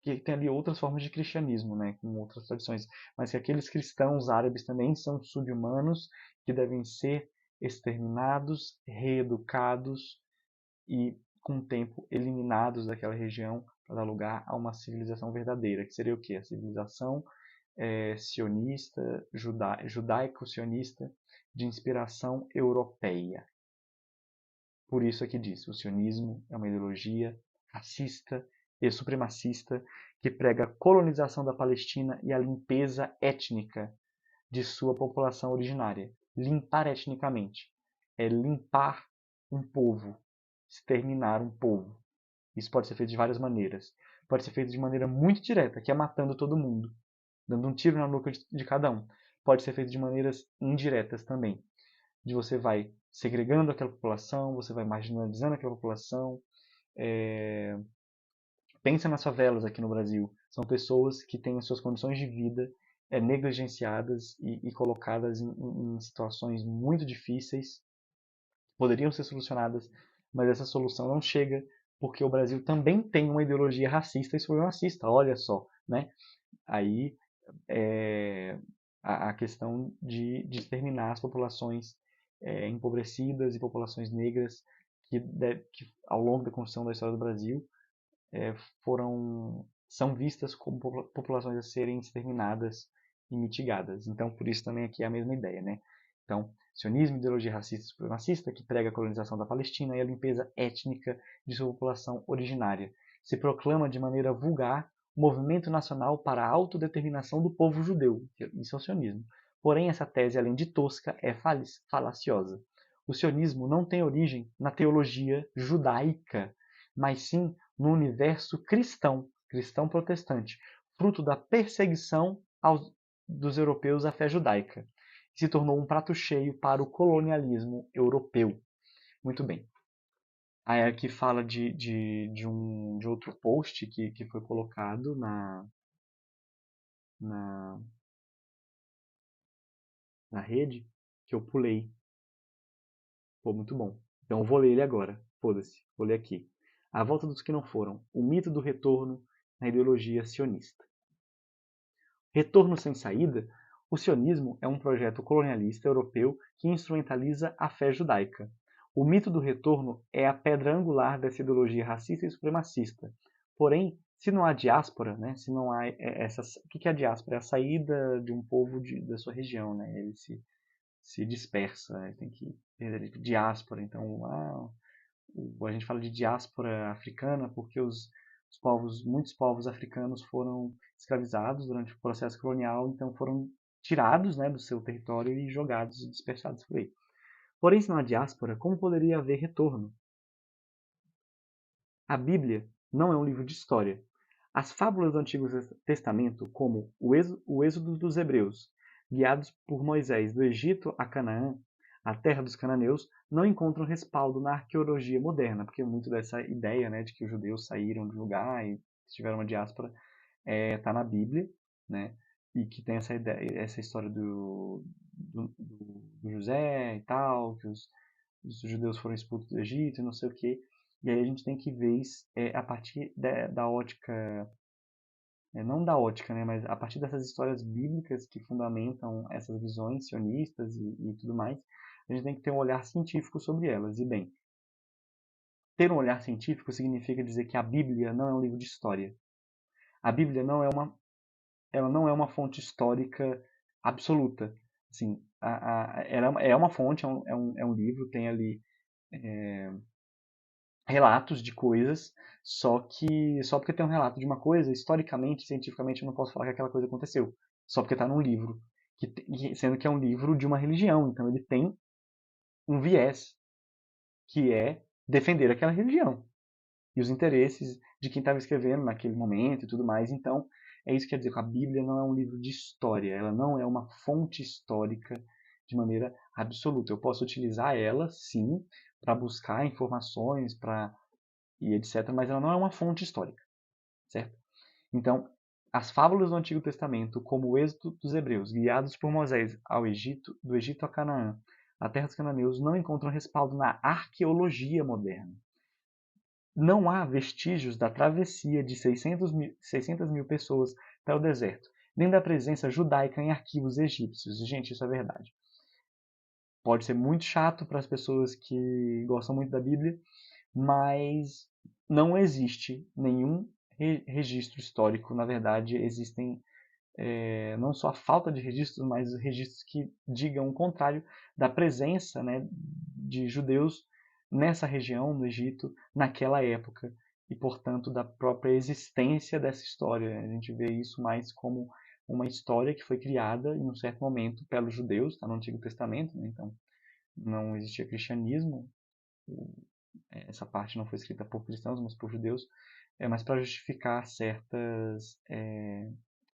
tem ali outras formas de cristianismo, né, com outras tradições, mas que aqueles cristãos árabes também são sub-humanos, que devem ser exterminados, reeducados e, com o tempo, eliminados daquela região para dar lugar a uma civilização verdadeira, que seria o quê? A civilização sionista, judaico-sionista, de inspiração europeia. Por isso é que diz, o sionismo é uma ideologia racista e supremacista que prega a colonização da Palestina e a limpeza étnica de sua população originária. Limpar etnicamente é limpar um povo, exterminar um povo. Isso pode ser feito de várias maneiras. Pode ser feito de maneira muito direta, que é matando todo mundo, dando um tiro na nuca de cada um. Pode ser feito de maneiras indiretas também, de você vai segregando aquela população, você vai marginalizando aquela população. Pensa nas favelas aqui no Brasil. São pessoas que têm as suas condições de vida negligenciadas e colocadas em situações muito difíceis, poderiam ser solucionadas, mas essa solução não chega porque o Brasil também tem uma ideologia racista e supremacista, olha só, né? Aí a questão de exterminar as populações empobrecidas e populações negras que ao longo da construção da história do Brasil são vistas como populações a serem exterminadas e mitigadas. Então, por isso também aqui é a mesma ideia, né? Então, sionismo, ideologia racista e supremacista que prega a colonização da Palestina e a limpeza étnica de sua população originária. Se proclama de maneira vulgar o movimento nacional para a autodeterminação do povo judeu. Isso é o sionismo. Porém, essa tese, além de tosca, é falaciosa. O sionismo não tem origem na teologia judaica, mas sim no universo cristão, cristão protestante, fruto da perseguição dos europeus à fé judaica. E se tornou um prato cheio para o colonialismo europeu. Muito bem. Aí aqui fala de outro post que foi colocado na, na rede, que eu pulei. Pô, muito bom. Então eu vou ler ele agora. Foda-se, vou ler aqui. A volta dos que não foram. O mito do retorno na ideologia sionista. Retorno sem saída? O sionismo é um projeto colonialista europeu que instrumentaliza a fé judaica. O mito do retorno é a pedra angular dessa ideologia racista e supremacista. Porém, se não há diáspora, né, se não há o que é a diáspora? É a saída de um povo da sua região, né? Ele se dispersa, né? Tem que perder diáspora. Então, a gente fala de diáspora africana porque muitos povos africanos foram escravizados durante o processo colonial, então foram tirados, né, do seu território e jogados e dispersados por aí. Porém, se não há diáspora, como poderia haver retorno? A Bíblia não é um livro de história. As fábulas do Antigo Testamento, como o Êxodo dos Hebreus, guiados por Moisés do Egito a Canaã, a terra dos cananeus, não encontram respaldo na arqueologia moderna, porque muito dessa ideia, né, de que os judeus saíram do lugar e tiveram uma diáspora está na Bíblia, né, e que tem essa ideia, essa história do José e tal, que os judeus foram expulsos do Egito e não sei o quê. E aí a gente tem que ver a partir da ótica, não da ótica, né, mas a partir dessas histórias bíblicas que fundamentam essas visões sionistas e tudo mais, a gente tem que ter um olhar científico sobre elas. E bem, ter um olhar científico significa dizer que a Bíblia não é um livro de história. A Bíblia ela não é uma fonte histórica absoluta. Assim, ela é uma fonte, é um livro, tem ali relatos de coisas, só que só porque tem um relato de uma coisa, historicamente, cientificamente, eu não posso falar que aquela coisa aconteceu. Só porque está num livro, sendo que é um livro de uma religião, então ele tem um viés, que é defender aquela religião e os interesses de quem estava escrevendo naquele momento e tudo mais. Então, é isso que quer dizer que a Bíblia não é um livro de história, ela não é uma fonte histórica de maneira absoluta. Eu posso utilizar ela, sim, para buscar informações, e etc., mas ela não é uma fonte histórica, certo? Então, as fábulas do Antigo Testamento, como o êxodo dos hebreus, guiados por Moisés do Egito a Canaã, a terra dos cananeus, não encontram respaldo na arqueologia moderna. Não há vestígios da travessia de 600 mil pessoas para o deserto, nem da presença judaica em arquivos egípcios. Gente, isso é verdade. Pode ser muito chato para as pessoas que gostam muito da Bíblia, mas não existe nenhum registro histórico. Na verdade, existem não só a falta de registros, mas registros que digam o contrário da presença, né, de judeus nessa região do Egito naquela época e, portanto, da própria existência dessa história. A gente vê isso mais como uma história que foi criada em um certo momento pelos judeus, está no Antigo Testamento, né? Então não existia cristianismo, essa parte não foi escrita por cristãos, mas por judeus, mas para justificar certas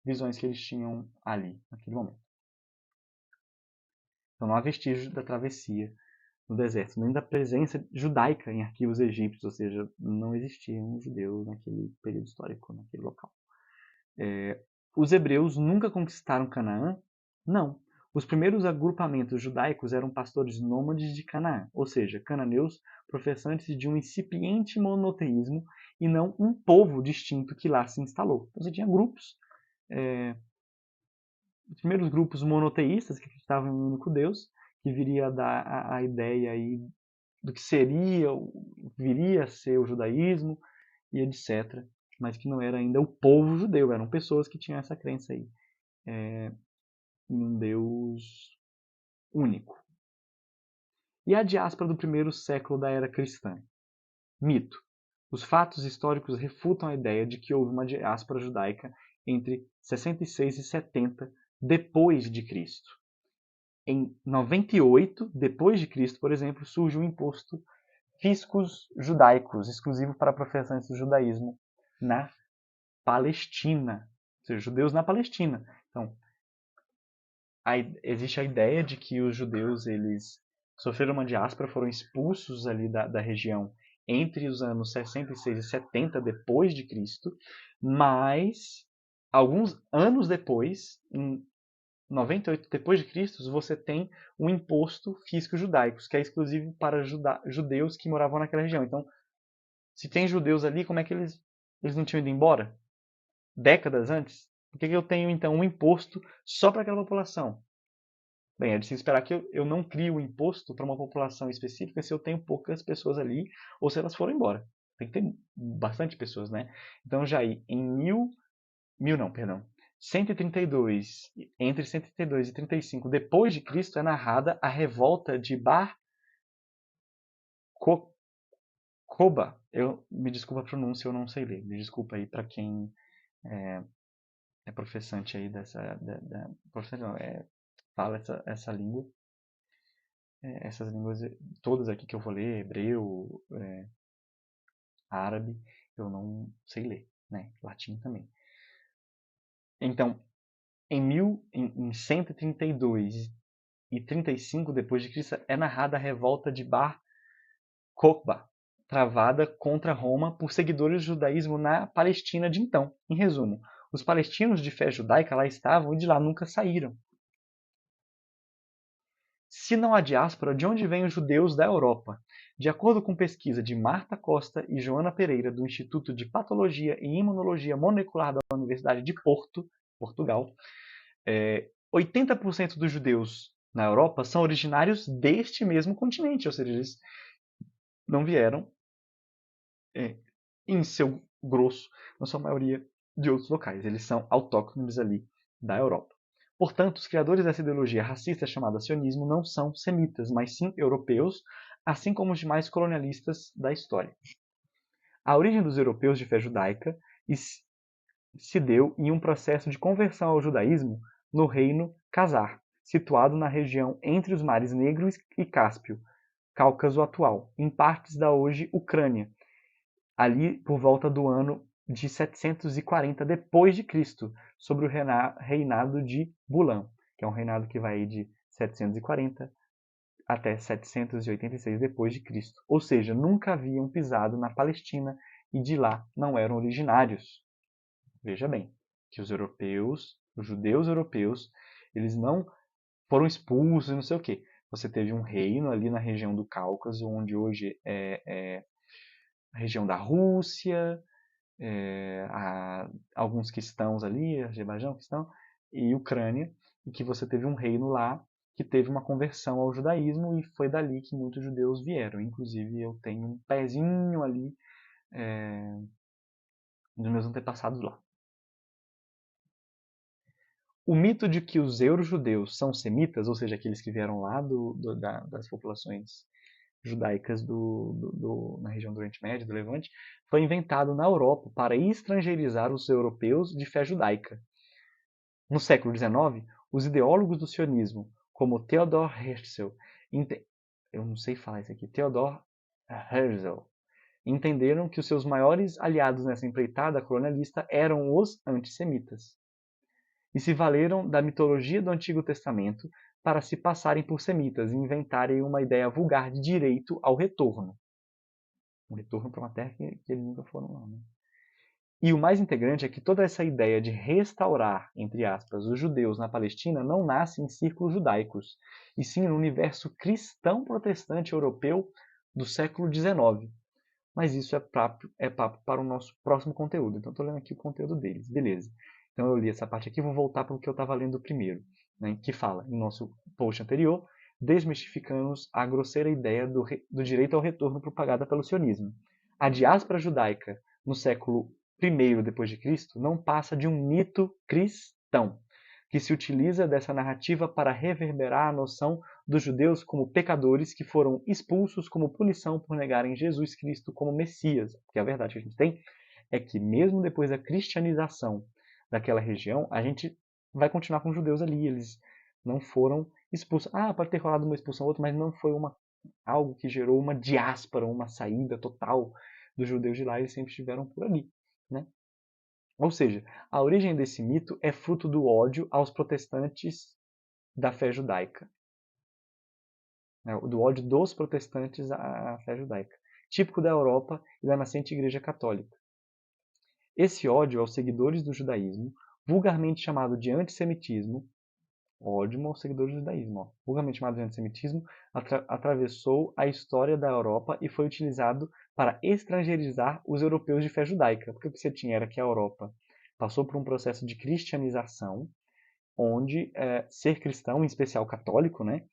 visões que eles tinham ali, naquele momento. Então não há vestígios da travessia no deserto, nem da presença judaica em arquivos egípcios, ou seja, não existiam judeus naquele período histórico, naquele local. Os hebreus nunca conquistaram Canaã? Não. Os primeiros agrupamentos judaicos eram pastores nômades de Canaã, ou seja, cananeus professantes de um incipiente monoteísmo e não um povo distinto que lá se instalou. Então você tinha grupos, os primeiros grupos monoteístas que acreditavam em um único Deus, que viria a dar a ideia aí do que viria a ser o judaísmo e etc., mas que não era ainda o povo judeu, eram pessoas que tinham essa crença aí em um Deus único. E a diáspora do primeiro século da era cristã? Mito. Os fatos históricos refutam a ideia de que houve uma diáspora judaica entre 66 e 70 depois de Cristo. Em 98 depois de Cristo, por exemplo, surge o imposto fiscos judaicos, exclusivo para professantes do judaísmo na Palestina, ou seja, judeus na Palestina. Então, existe a ideia de que os judeus eles sofreram uma diáspora, foram expulsos ali da região entre os anos 66 e 70 depois de Cristo, mas alguns anos depois, em 98 depois de Cristo, você tem o imposto fisco judaicos, que é exclusivo para judeus que moravam naquela região. Então, se tem judeus ali, como é que eles não tinham ido embora? Décadas antes? Por que eu tenho, então, um imposto só para aquela população? Bem, é de se esperar que eu não crie o imposto para uma população específica se eu tenho poucas pessoas ali ou se elas foram embora. Tem que ter bastante pessoas, né? Então, já aí, em 132, entre 132 e 35 depois de Cristo, é narrada a revolta de Bar Kokhba. Eu me desculpa a pronúncia, eu não sei ler. Me desculpa aí para quem é professante aí professante não, fala essa língua. Essas línguas todas aqui que eu vou ler, hebreu, árabe, eu não sei ler, né? Latim também. Então, em 132 e 35 depois de Cristo é narrada a revolta de Bar Kokhba, travada contra Roma por seguidores do judaísmo na Palestina de então. Em resumo, os palestinos de fé judaica lá estavam e de lá nunca saíram. Se não há diáspora, de onde vêm os judeus da Europa? De acordo com pesquisa de Marta Costa e Joana Pereira, do Instituto de Patologia e Imunologia Molecular da Universidade de Porto, Portugal, 80% dos judeus na Europa são originários deste mesmo continente, ou seja, eles não vieram, em seu grosso, na sua maioria, de outros locais. Eles são autóctones ali da Europa. Portanto, os criadores dessa ideologia racista chamada sionismo não são semitas, mas sim europeus, assim como os demais colonialistas da história. A origem dos europeus de fé judaica se deu em um processo de conversão ao judaísmo no reino Khazar, situado na região entre os mares Negro e Cáspio, Cáucaso atual, em partes da hoje Ucrânia, ali por volta do ano de 740 depois de Cristo, sobre o reinado de Bulan, que é um reinado que vai de 740 até 786 depois de Cristo. Ou seja, nunca haviam pisado na Palestina e de lá não eram originários. Veja bem, que os europeus, os judeus europeus, eles não foram expulsos e não sei o quê. Você teve um reino ali na região do Cáucaso, onde hoje é a região da Rússia, alguns cristãos ali, Azerbaijão, cristão, e Ucrânia, e que você teve um reino lá que teve uma conversão ao judaísmo e foi dali que muitos judeus vieram. Inclusive eu tenho um pezinho ali dos meus antepassados lá. O mito de que os euro-judeus são semitas, ou seja, aqueles que vieram lá das populações judaicas na região do Oriente Médio, do Levante, foi inventado na Europa para estrangeirizar os europeus de fé judaica. No século XIX, os ideólogos do sionismo, como Theodor Herzl, eu não sei falar isso aqui, Theodor Herzl, entenderam que os seus maiores aliados nessa empreitada colonialista eram os antissemitas e se valeram da mitologia do Antigo Testamento para se passarem por semitas e inventarem uma ideia vulgar de direito ao retorno. Um retorno para uma terra que eles nunca foram lá. Né? E o mais integrante é que toda essa ideia de restaurar, entre aspas, os judeus na Palestina não nasce em círculos judaicos, e sim no universo cristão protestante europeu do século XIX. Mas isso é papo para o nosso próximo conteúdo. Então, estou lendo aqui o conteúdo deles. Beleza. Então, eu li essa parte aqui, vou voltar para o que eu estava lendo primeiro, né, que fala, em nosso post anterior, desmistificando a grosseira ideia do direito ao retorno propagada pelo sionismo. A diáspora judaica no século I depois de Cristo não passa de um mito cristão, que se utiliza dessa narrativa para reverberar a noção dos judeus como pecadores que foram expulsos como punição por negarem Jesus Cristo como Messias. Porque a verdade que a gente tem é que mesmo depois da cristianização daquela região, a gente vai continuar com os judeus ali. Eles não foram expulsa. Pode ter rolado uma expulsão ou outra, mas não foi algo que gerou uma diáspora, uma saída total dos judeus de lá, eles sempre estiveram por ali, né? Ou seja, a origem desse mito é fruto do ódio aos protestantes da fé judaica, né? Do ódio dos protestantes à fé judaica, típico da Europa e da nascente Igreja Católica. Esse ódio aos seguidores do judaísmo, vulgarmente chamado de antissemitismo, ódio aos seguidores do judaísmo, vulgarmente chamado de antissemitismo, atravessou a história da Europa e foi utilizado para estrangeirizar os europeus de fé judaica. Porque o que você tinha era que a Europa passou por um processo de cristianização, onde ser cristão, em especial católico, né,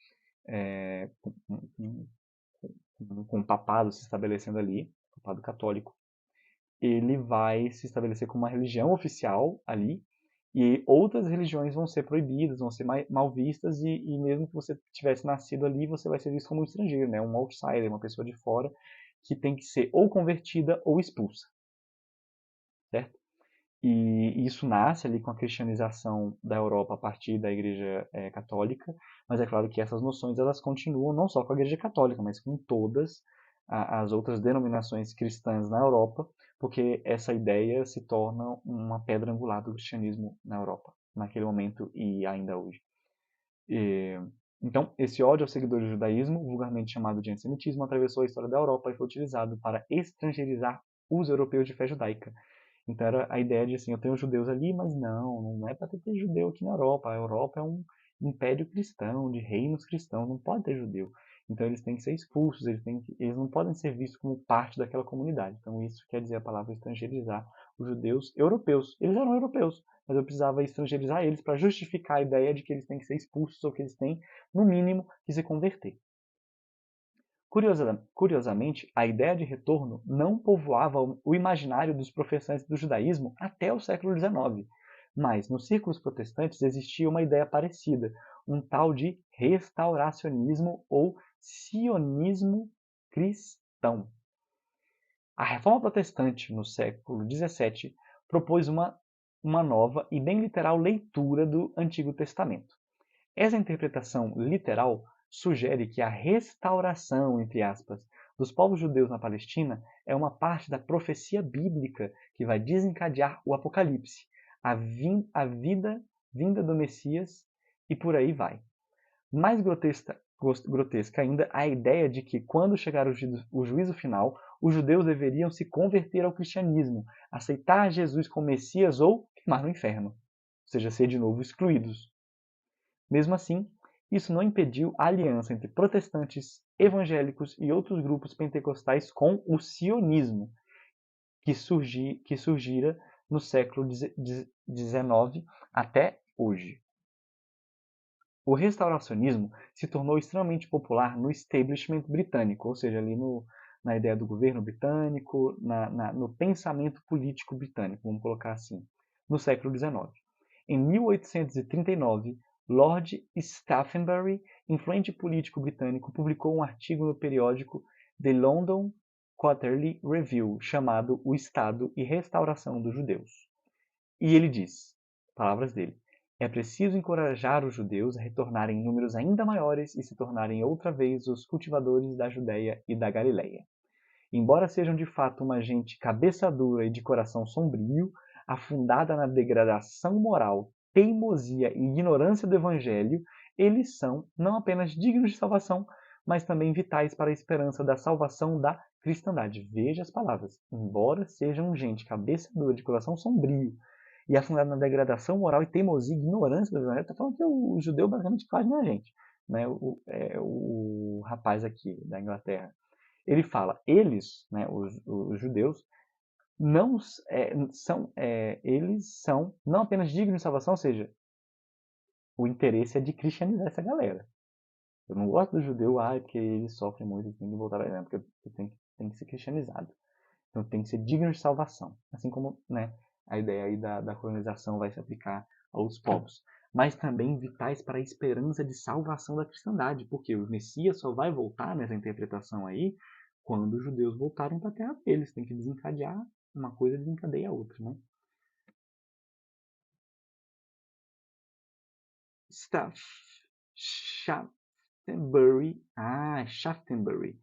com o papado se estabelecendo ali, o papado católico, ele vai se estabelecer como uma religião oficial ali, e outras religiões vão ser proibidas, vão ser mal vistas, e mesmo que você tivesse nascido ali, você vai ser visto como um estrangeiro, né? Um outsider, uma pessoa de fora, que tem que ser ou convertida ou expulsa, certo? E isso nasce ali com a cristianização da Europa a partir da Igreja Católica, mas é claro que essas noções elas continuam não só com a Igreja Católica, mas com todas as outras denominações cristãs na Europa, porque essa ideia se torna uma pedra angular do cristianismo na Europa, naquele momento e ainda hoje. Então, esse ódio aos seguidores do judaísmo, vulgarmente chamado de antissemitismo, atravessou a história da Europa e foi utilizado para estrangeirizar os europeus de fé judaica. Então era a ideia de assim, eu tenho judeus ali, mas não é para ter judeu aqui na Europa. A Europa é um império cristão, de reinos cristãos, não pode ter judeu. Então eles têm que ser expulsos, eles não podem ser vistos como parte daquela comunidade. Então isso quer dizer a palavra estrangeirizar os judeus europeus. Eles eram europeus, mas eu precisava estrangeirizar eles para justificar a ideia de que eles têm que ser expulsos ou que eles têm, no mínimo, que se converter. Curiosamente, a ideia de retorno não povoava o imaginário dos professantes do judaísmo até o século XIX, mas nos círculos protestantes existia uma ideia parecida, um tal de restauracionismo ou sionismo cristão. A Reforma Protestante, no século XVII, propôs uma nova e bem literal leitura do Antigo Testamento. Essa interpretação literal sugere que a restauração, entre aspas, dos povos judeus na Palestina é uma parte da profecia bíblica que vai desencadear o Apocalipse, a vinda do Messias e por aí vai. Mais grotesca ainda a ideia de que, quando chegar o juízo final, os judeus deveriam se converter ao cristianismo, aceitar Jesus como Messias ou queimar no inferno, ou seja, ser de novo excluídos. Mesmo assim, isso não impediu a aliança entre protestantes, evangélicos e outros grupos pentecostais com o sionismo, que surgira no século XIX até hoje. O restauracionismo se tornou extremamente popular no establishment britânico, ou seja, ali na ideia do governo britânico, no pensamento político britânico, vamos colocar assim, no século XIX. Em 1839, Lord Staffenbury, influente político britânico, publicou um artigo no periódico The London Quarterly Review, chamado O Estado e Restauração dos Judeus. E ele diz, palavras dele, é preciso encorajar os judeus a retornarem em números ainda maiores e se tornarem outra vez os cultivadores da Judéia e da Galiléia. Embora sejam de fato uma gente cabeça dura e de coração sombrio, afundada na degradação moral, teimosia e ignorância do Evangelho, eles são não apenas dignos de salvação, mas também vitais para a esperança da salvação da cristandade. Veja as palavras. Embora sejam gente cabeça dura, de coração sombrio e afundada na degradação moral e teimosia e ignorância do Evangelho, está falando que o judeu basicamente quase não é gente. Né? O rapaz aqui da Inglaterra. Ele fala, eles, né, os judeus, não eles são não apenas dignos de salvação, ou seja, o interesse é de cristianizar essa galera. Eu não gosto do judeu, porque eles sofrem muito, eles têm que voltar para porque tem que ser cristianizado. Então tem que ser digno de salvação. Assim como, né, a ideia aí da colonização vai se aplicar aos povos. Mas também vitais para a esperança de salvação da cristandade, porque o Messias só vai voltar nessa interpretação aí quando os judeus voltarem para a terra deles. Tem que desencadear uma coisa, desencadeia a outra, né? Staff. Shaftenbury, Shaftenbury,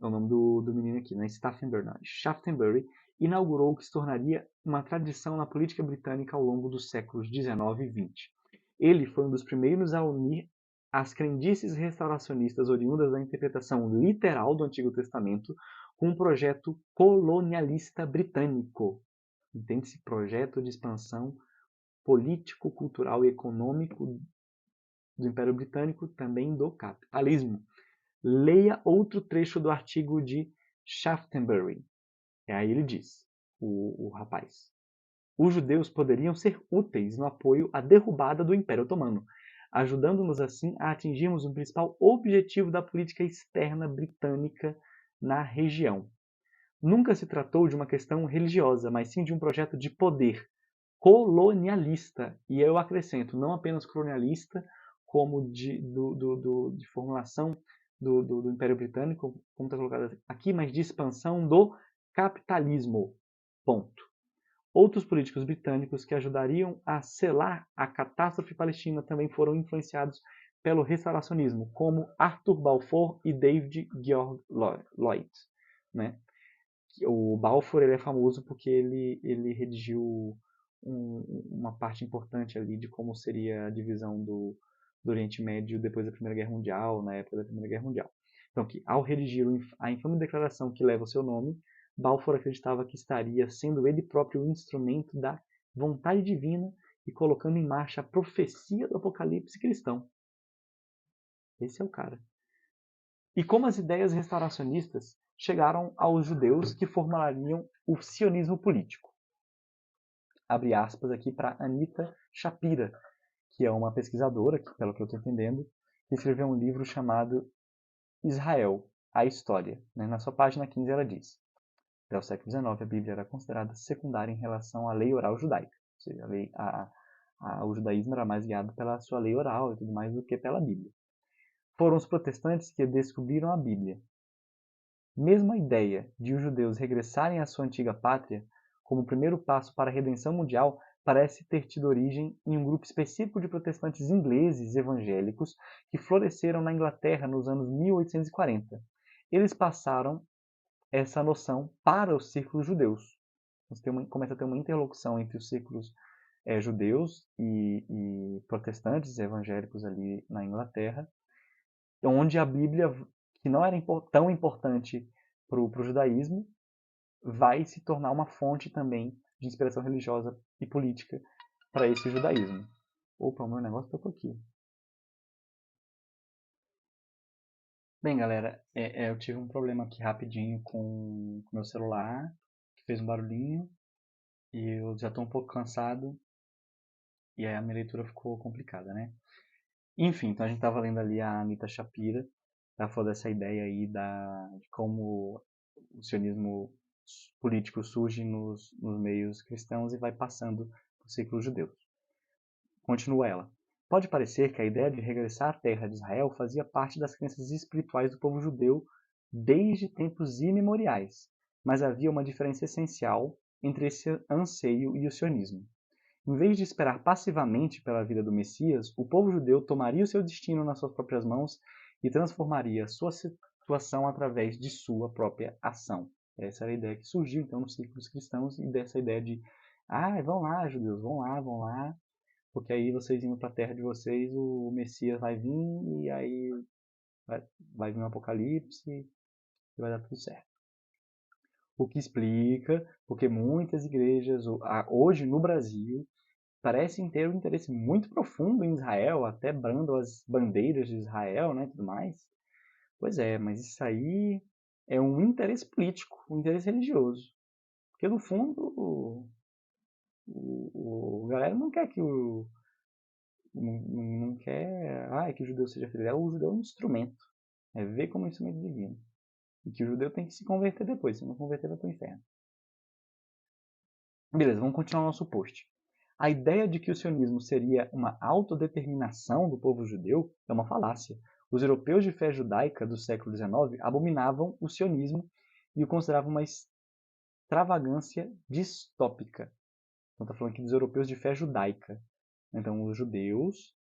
é o nome do menino aqui, não é Staftenbury, não, Shaftenbury, inaugurou o que se tornaria uma tradição na política britânica ao longo dos séculos XIX e XX. Ele foi um dos primeiros a unir as crendices restauracionistas oriundas da interpretação literal do Antigo Testamento com um projeto colonialista britânico. Entende-se projeto de expansão político, cultural e econômico do Império Britânico, também do capitalismo. Leia outro trecho do artigo de Shaftenbury. E aí ele diz, o rapaz, os judeus poderiam ser úteis no apoio à derrubada do Império Otomano, ajudando-nos assim a atingirmos o principal objetivo da política externa britânica na região. Nunca se tratou de uma questão religiosa, mas sim de um projeto de poder colonialista. E eu acrescento, não apenas colonialista, como de formulação do Império Britânico, como está colocado aqui, mas de expansão do capitalismo. Ponto. Outros políticos britânicos que ajudariam a selar a catástrofe palestina também foram influenciados pelo restauracionismo, como Arthur Balfour e David George Lloyd. Né? O Balfour ele é famoso porque ele redigiu uma parte importante ali de como seria a divisão do Oriente Médio depois da Primeira Guerra Mundial, na época da Primeira Guerra Mundial. Então, que ao redigir a infame declaração que leva o seu nome, Balfour acreditava que estaria sendo ele próprio o instrumento da vontade divina e colocando em marcha a profecia do Apocalipse cristão. Esse é o cara. E como as ideias restauracionistas chegaram aos judeus que formariam o sionismo político. Abre aspas aqui para Anita Shapira, que é uma pesquisadora, que, pelo que eu estou entendendo, que escreveu um livro chamado Israel, a História. Na sua página 15 ela diz: até o século XIX, a Bíblia era considerada secundária em relação à lei oral judaica. Ou seja, o judaísmo era mais guiado pela sua lei oral e tudo mais do que pela Bíblia. Foram os protestantes que descobriram a Bíblia. Mesmo a ideia de os judeus regressarem à sua antiga pátria, como primeiro passo para a redenção mundial, parece ter tido origem em um grupo específico de protestantes ingleses evangélicos que floresceram na Inglaterra nos anos 1840. Eles passaram essa noção para os círculos judeus. Começa a ter uma interlocução entre os círculos judeus e protestantes evangélicos ali na Inglaterra, onde a Bíblia, que não era tão importante para o judaísmo, vai se tornar uma fonte também de inspiração religiosa e política para esse judaísmo. Opa, o meu negócio tocou aqui. Bem, galera, eu tive um problema aqui rapidinho com o meu celular, que fez um barulhinho, e eu já estou um pouco cansado, e aí a minha leitura ficou complicada, né? Enfim, então a gente estava lendo ali a Anita Shapira, ela falou dessa ideia aí de como o sionismo político surge nos meios cristãos e vai passando para o ciclo judeu. Continua ela. Pode parecer que a ideia de regressar à terra de Israel fazia parte das crenças espirituais do povo judeu desde tempos imemoriais, mas havia uma diferença essencial entre esse anseio e o sionismo. Em vez de esperar passivamente pela vida do Messias, o povo judeu tomaria o seu destino nas suas próprias mãos e transformaria sua situação através de sua própria ação. Essa era a ideia que surgiu então nos círculos cristãos, e dessa ideia de vão lá, judeus, vão lá, porque aí vocês indo para a terra de vocês, o Messias vai vir e aí vai vir um apocalipse e vai dar tudo certo. O que explica porque muitas igrejas hoje no Brasil parecem ter um interesse muito profundo em Israel, até brandam as bandeiras de Israel, né, tudo mais. Pois é, mas isso aí é um interesse político, um interesse religioso. Porque no fundo, a galera não quer que não quer que o judeu seja feliz. O judeu é um instrumento. É ver como um instrumento divino. E que o judeu tem que se converter depois. Se não converter, vai para o inferno. Beleza, vamos continuar o nosso post. A ideia de que o sionismo seria uma autodeterminação do povo judeu é uma falácia. Os europeus de fé judaica do século XIX abominavam o sionismo e o consideravam uma extravagância distópica. Então está falando aqui dos europeus de fé judaica. Então os judeus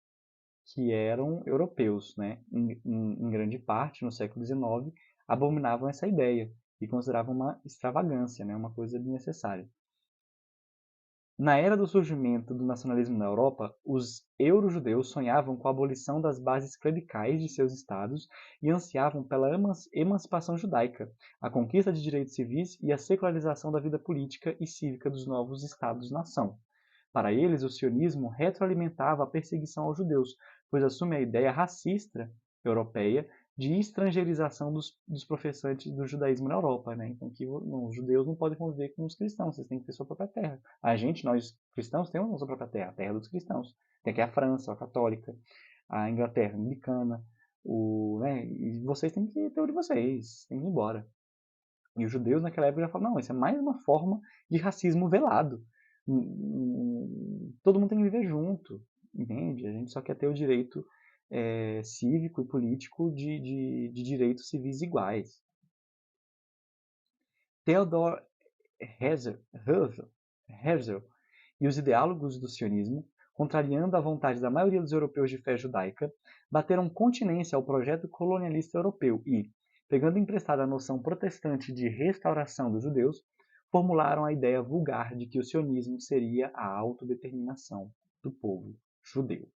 que eram europeus, né? Em grande parte, no século XIX, abominavam essa ideia e consideravam uma extravagância, né? Uma coisa desnecessária. Na era do surgimento do nacionalismo na Europa, os euro-judeus sonhavam com a abolição das bases clericais de seus estados e ansiavam pela emancipação judaica, a conquista de direitos civis e a secularização da vida política e cívica dos novos estados-nação. Para eles, o sionismo retroalimentava a perseguição aos judeus, pois assume a ideia racista europeia de estrangeirização dos professantes do judaísmo na Europa, né? Então, que os judeus não podem conviver com os cristãos, vocês têm que ter sua própria terra. A gente, nós cristãos, temos a nossa própria terra, a terra dos cristãos. Tem aqui a França, a católica, a Inglaterra, a anglicana, né? E vocês têm que ter o de vocês, têm que ir embora. E os judeus naquela época já falavam, não, isso é mais uma forma de racismo velado. Todo mundo tem que viver junto, entende? A gente só quer ter o direito cívico e político de direitos civis iguais. Theodor Herzl e os ideólogos do sionismo, contrariando a vontade da maioria dos europeus de fé judaica, bateram continência ao projeto colonialista europeu e, pegando emprestada a noção protestante de restauração dos judeus, formularam a ideia vulgar de que o sionismo seria a autodeterminação do povo judeu.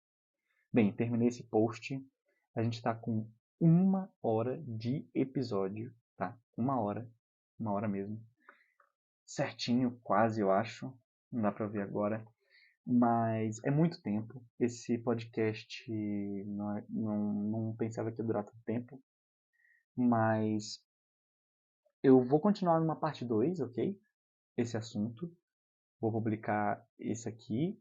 Bem, terminei esse post. A gente está com 1 hora de episódio, tá? 1 hora mesmo. Certinho, quase, eu acho. Não dá para ver agora. Mas é muito tempo. Esse podcast não pensava que ia durar tanto tempo. Mas eu vou continuar numa parte 2, ok? Esse assunto. Vou publicar esse aqui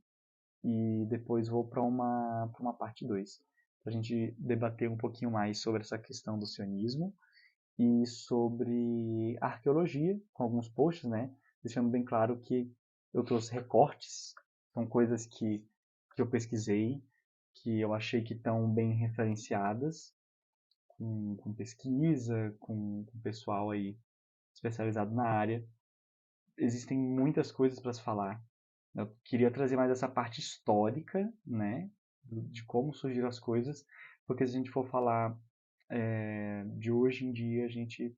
e depois vou para uma parte 2. Para a gente debater um pouquinho mais sobre essa questão do sionismo e sobre arqueologia, com alguns posts, né? Deixando bem claro que eu trouxe recortes, são coisas que eu pesquisei, que eu achei que estão bem referenciadas, com pesquisa, com pessoal aí especializado na área. Existem muitas coisas para se falar. Eu queria trazer mais essa parte histórica, né, de como surgiram as coisas, porque se a gente for falar de hoje em dia, a gente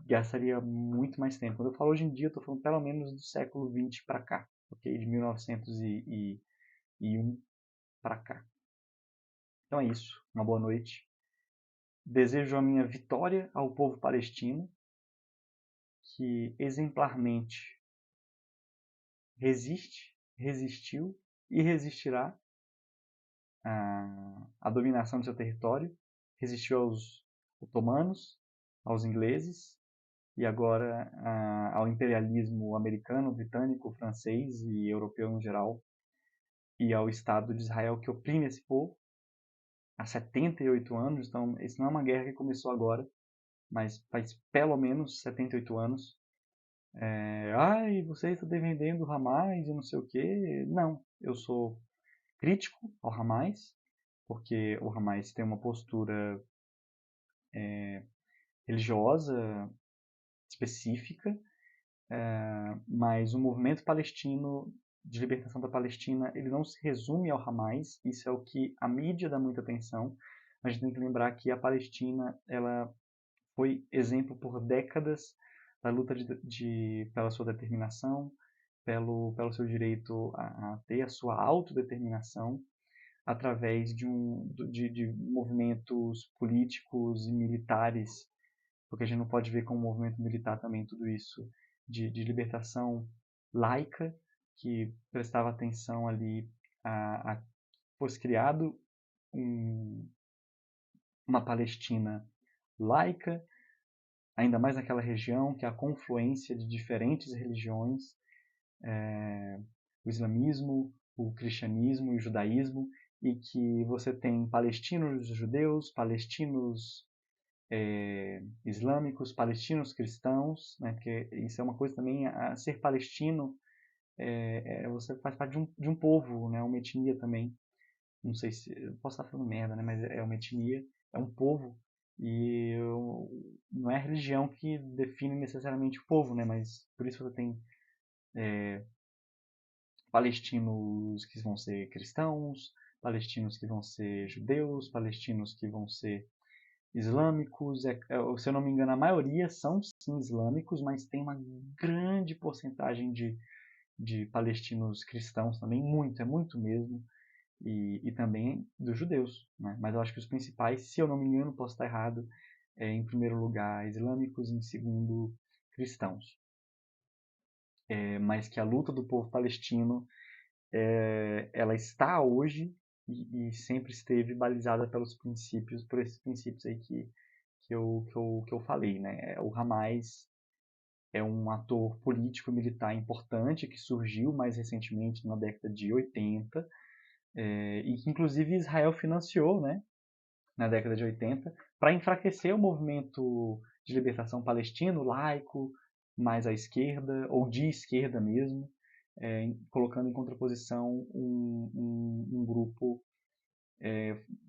gastaria muito mais tempo. Quando eu falo hoje em dia, eu estou falando pelo menos do século XX para cá, ok? De 1901 para cá. Então é isso. Uma boa noite. Desejo a minha vitória ao povo palestino, que exemplarmente resistiu e resistirá à dominação do seu território, resistiu aos otomanos, aos ingleses e agora ao imperialismo americano, britânico, francês e europeu em geral, e ao Estado de Israel que oprime esse povo há 78 anos. Então, isso não é uma guerra que começou agora, mas faz pelo menos 78 anos. Ai, você está defendendo o Hamas e não sei o quê. Não, eu sou crítico ao Hamas, porque o Hamas tem uma postura religiosa específica, mas o movimento palestino de libertação da Palestina, ele não se resume ao Hamas, isso é o que a mídia dá muita atenção. A gente tem que lembrar que a Palestina, ela foi exemplo por décadas da luta pela sua determinação, pelo seu direito a ter a sua autodeterminação, através de movimentos políticos e militares, porque a gente não pode ver como movimento militar também tudo isso, de libertação laica, que prestava atenção ali fosse criado uma Palestina laica, ainda mais naquela região, que é a confluência de diferentes religiões, o islamismo, o cristianismo e o judaísmo, e que você tem palestinos judeus, palestinos islâmicos, palestinos cristãos, né? Porque isso é uma coisa também, ser palestino, você faz parte de um povo, né? Uma etnia também. Não sei se, eu posso estar falando merda, né? Mas é uma etnia, é um povo, e não é a religião que define necessariamente o povo, né? Mas por isso você tem palestinos que vão ser cristãos, palestinos que vão ser judeus, palestinos que vão ser islâmicos. Se eu não me engano, a maioria são sim islâmicos, mas tem uma grande porcentagem de palestinos cristãos também, é muito mesmo, e também dos judeus, né? Mas eu acho que os principais, se eu não me engano, posso estar errado, em primeiro lugar islâmicos, em segundo cristãos. Mas que a luta do povo palestino, ela está hoje e sempre esteve balizada por esses princípios aí que eu falei, né? O Hamas é um ator político militar importante que surgiu mais recentemente na década de 80, e que inclusive Israel financiou, né, na década de 80 para enfraquecer o movimento de libertação palestino, laico, mais à esquerda, ou de esquerda mesmo, colocando em contraposição um grupo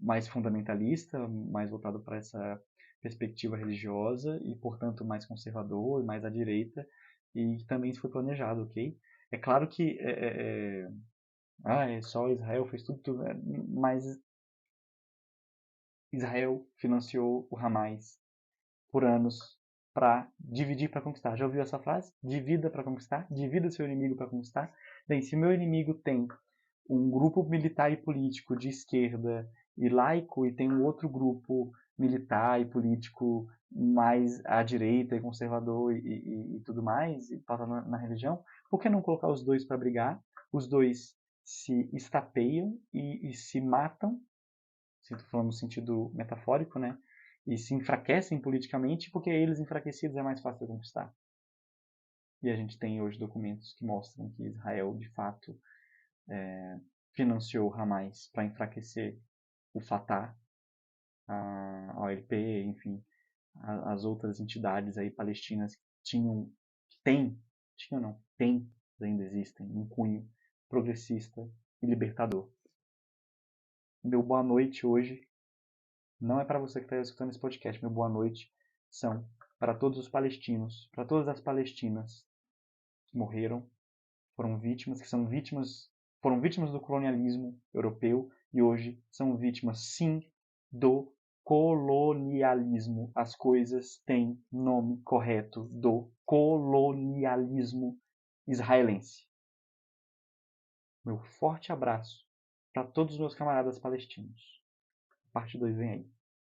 mais fundamentalista, mais voltado para essa perspectiva religiosa e, portanto, mais conservador e mais à direita, e também isso foi planejado, ok? É claro que só Israel fez tudo, mas Israel financiou o Hamas por anos para dividir para conquistar. Já ouviu essa frase? Divida para conquistar? Divida seu inimigo para conquistar? Bem, se meu inimigo tem um grupo militar e político de esquerda e laico e tem um outro grupo militar e político mais à direita e conservador e tudo mais, e pauta na religião, por que não colocar os dois para brigar? Os dois se estapeiam e se matam, se estou falando no sentido metafórico, né? E se enfraquecem politicamente, porque eles enfraquecidos é mais fácil de conquistar. E a gente tem hoje documentos que mostram que Israel, de fato, financiou Hamas para enfraquecer o Fatah, a OLP, enfim, as outras entidades aí palestinas que têm, ainda existem, um cunho progressista e libertador. Meu boa noite hoje não é para você que está escutando esse podcast. Meu boa noite são para todos os palestinos, para todas as palestinas que morreram, foram vítimas do colonialismo europeu e hoje são vítimas, sim, do colonialismo. As coisas têm nome correto, do colonialismo israelense. Meu forte abraço para todos os meus camaradas palestinos. Parte 2 vem aí.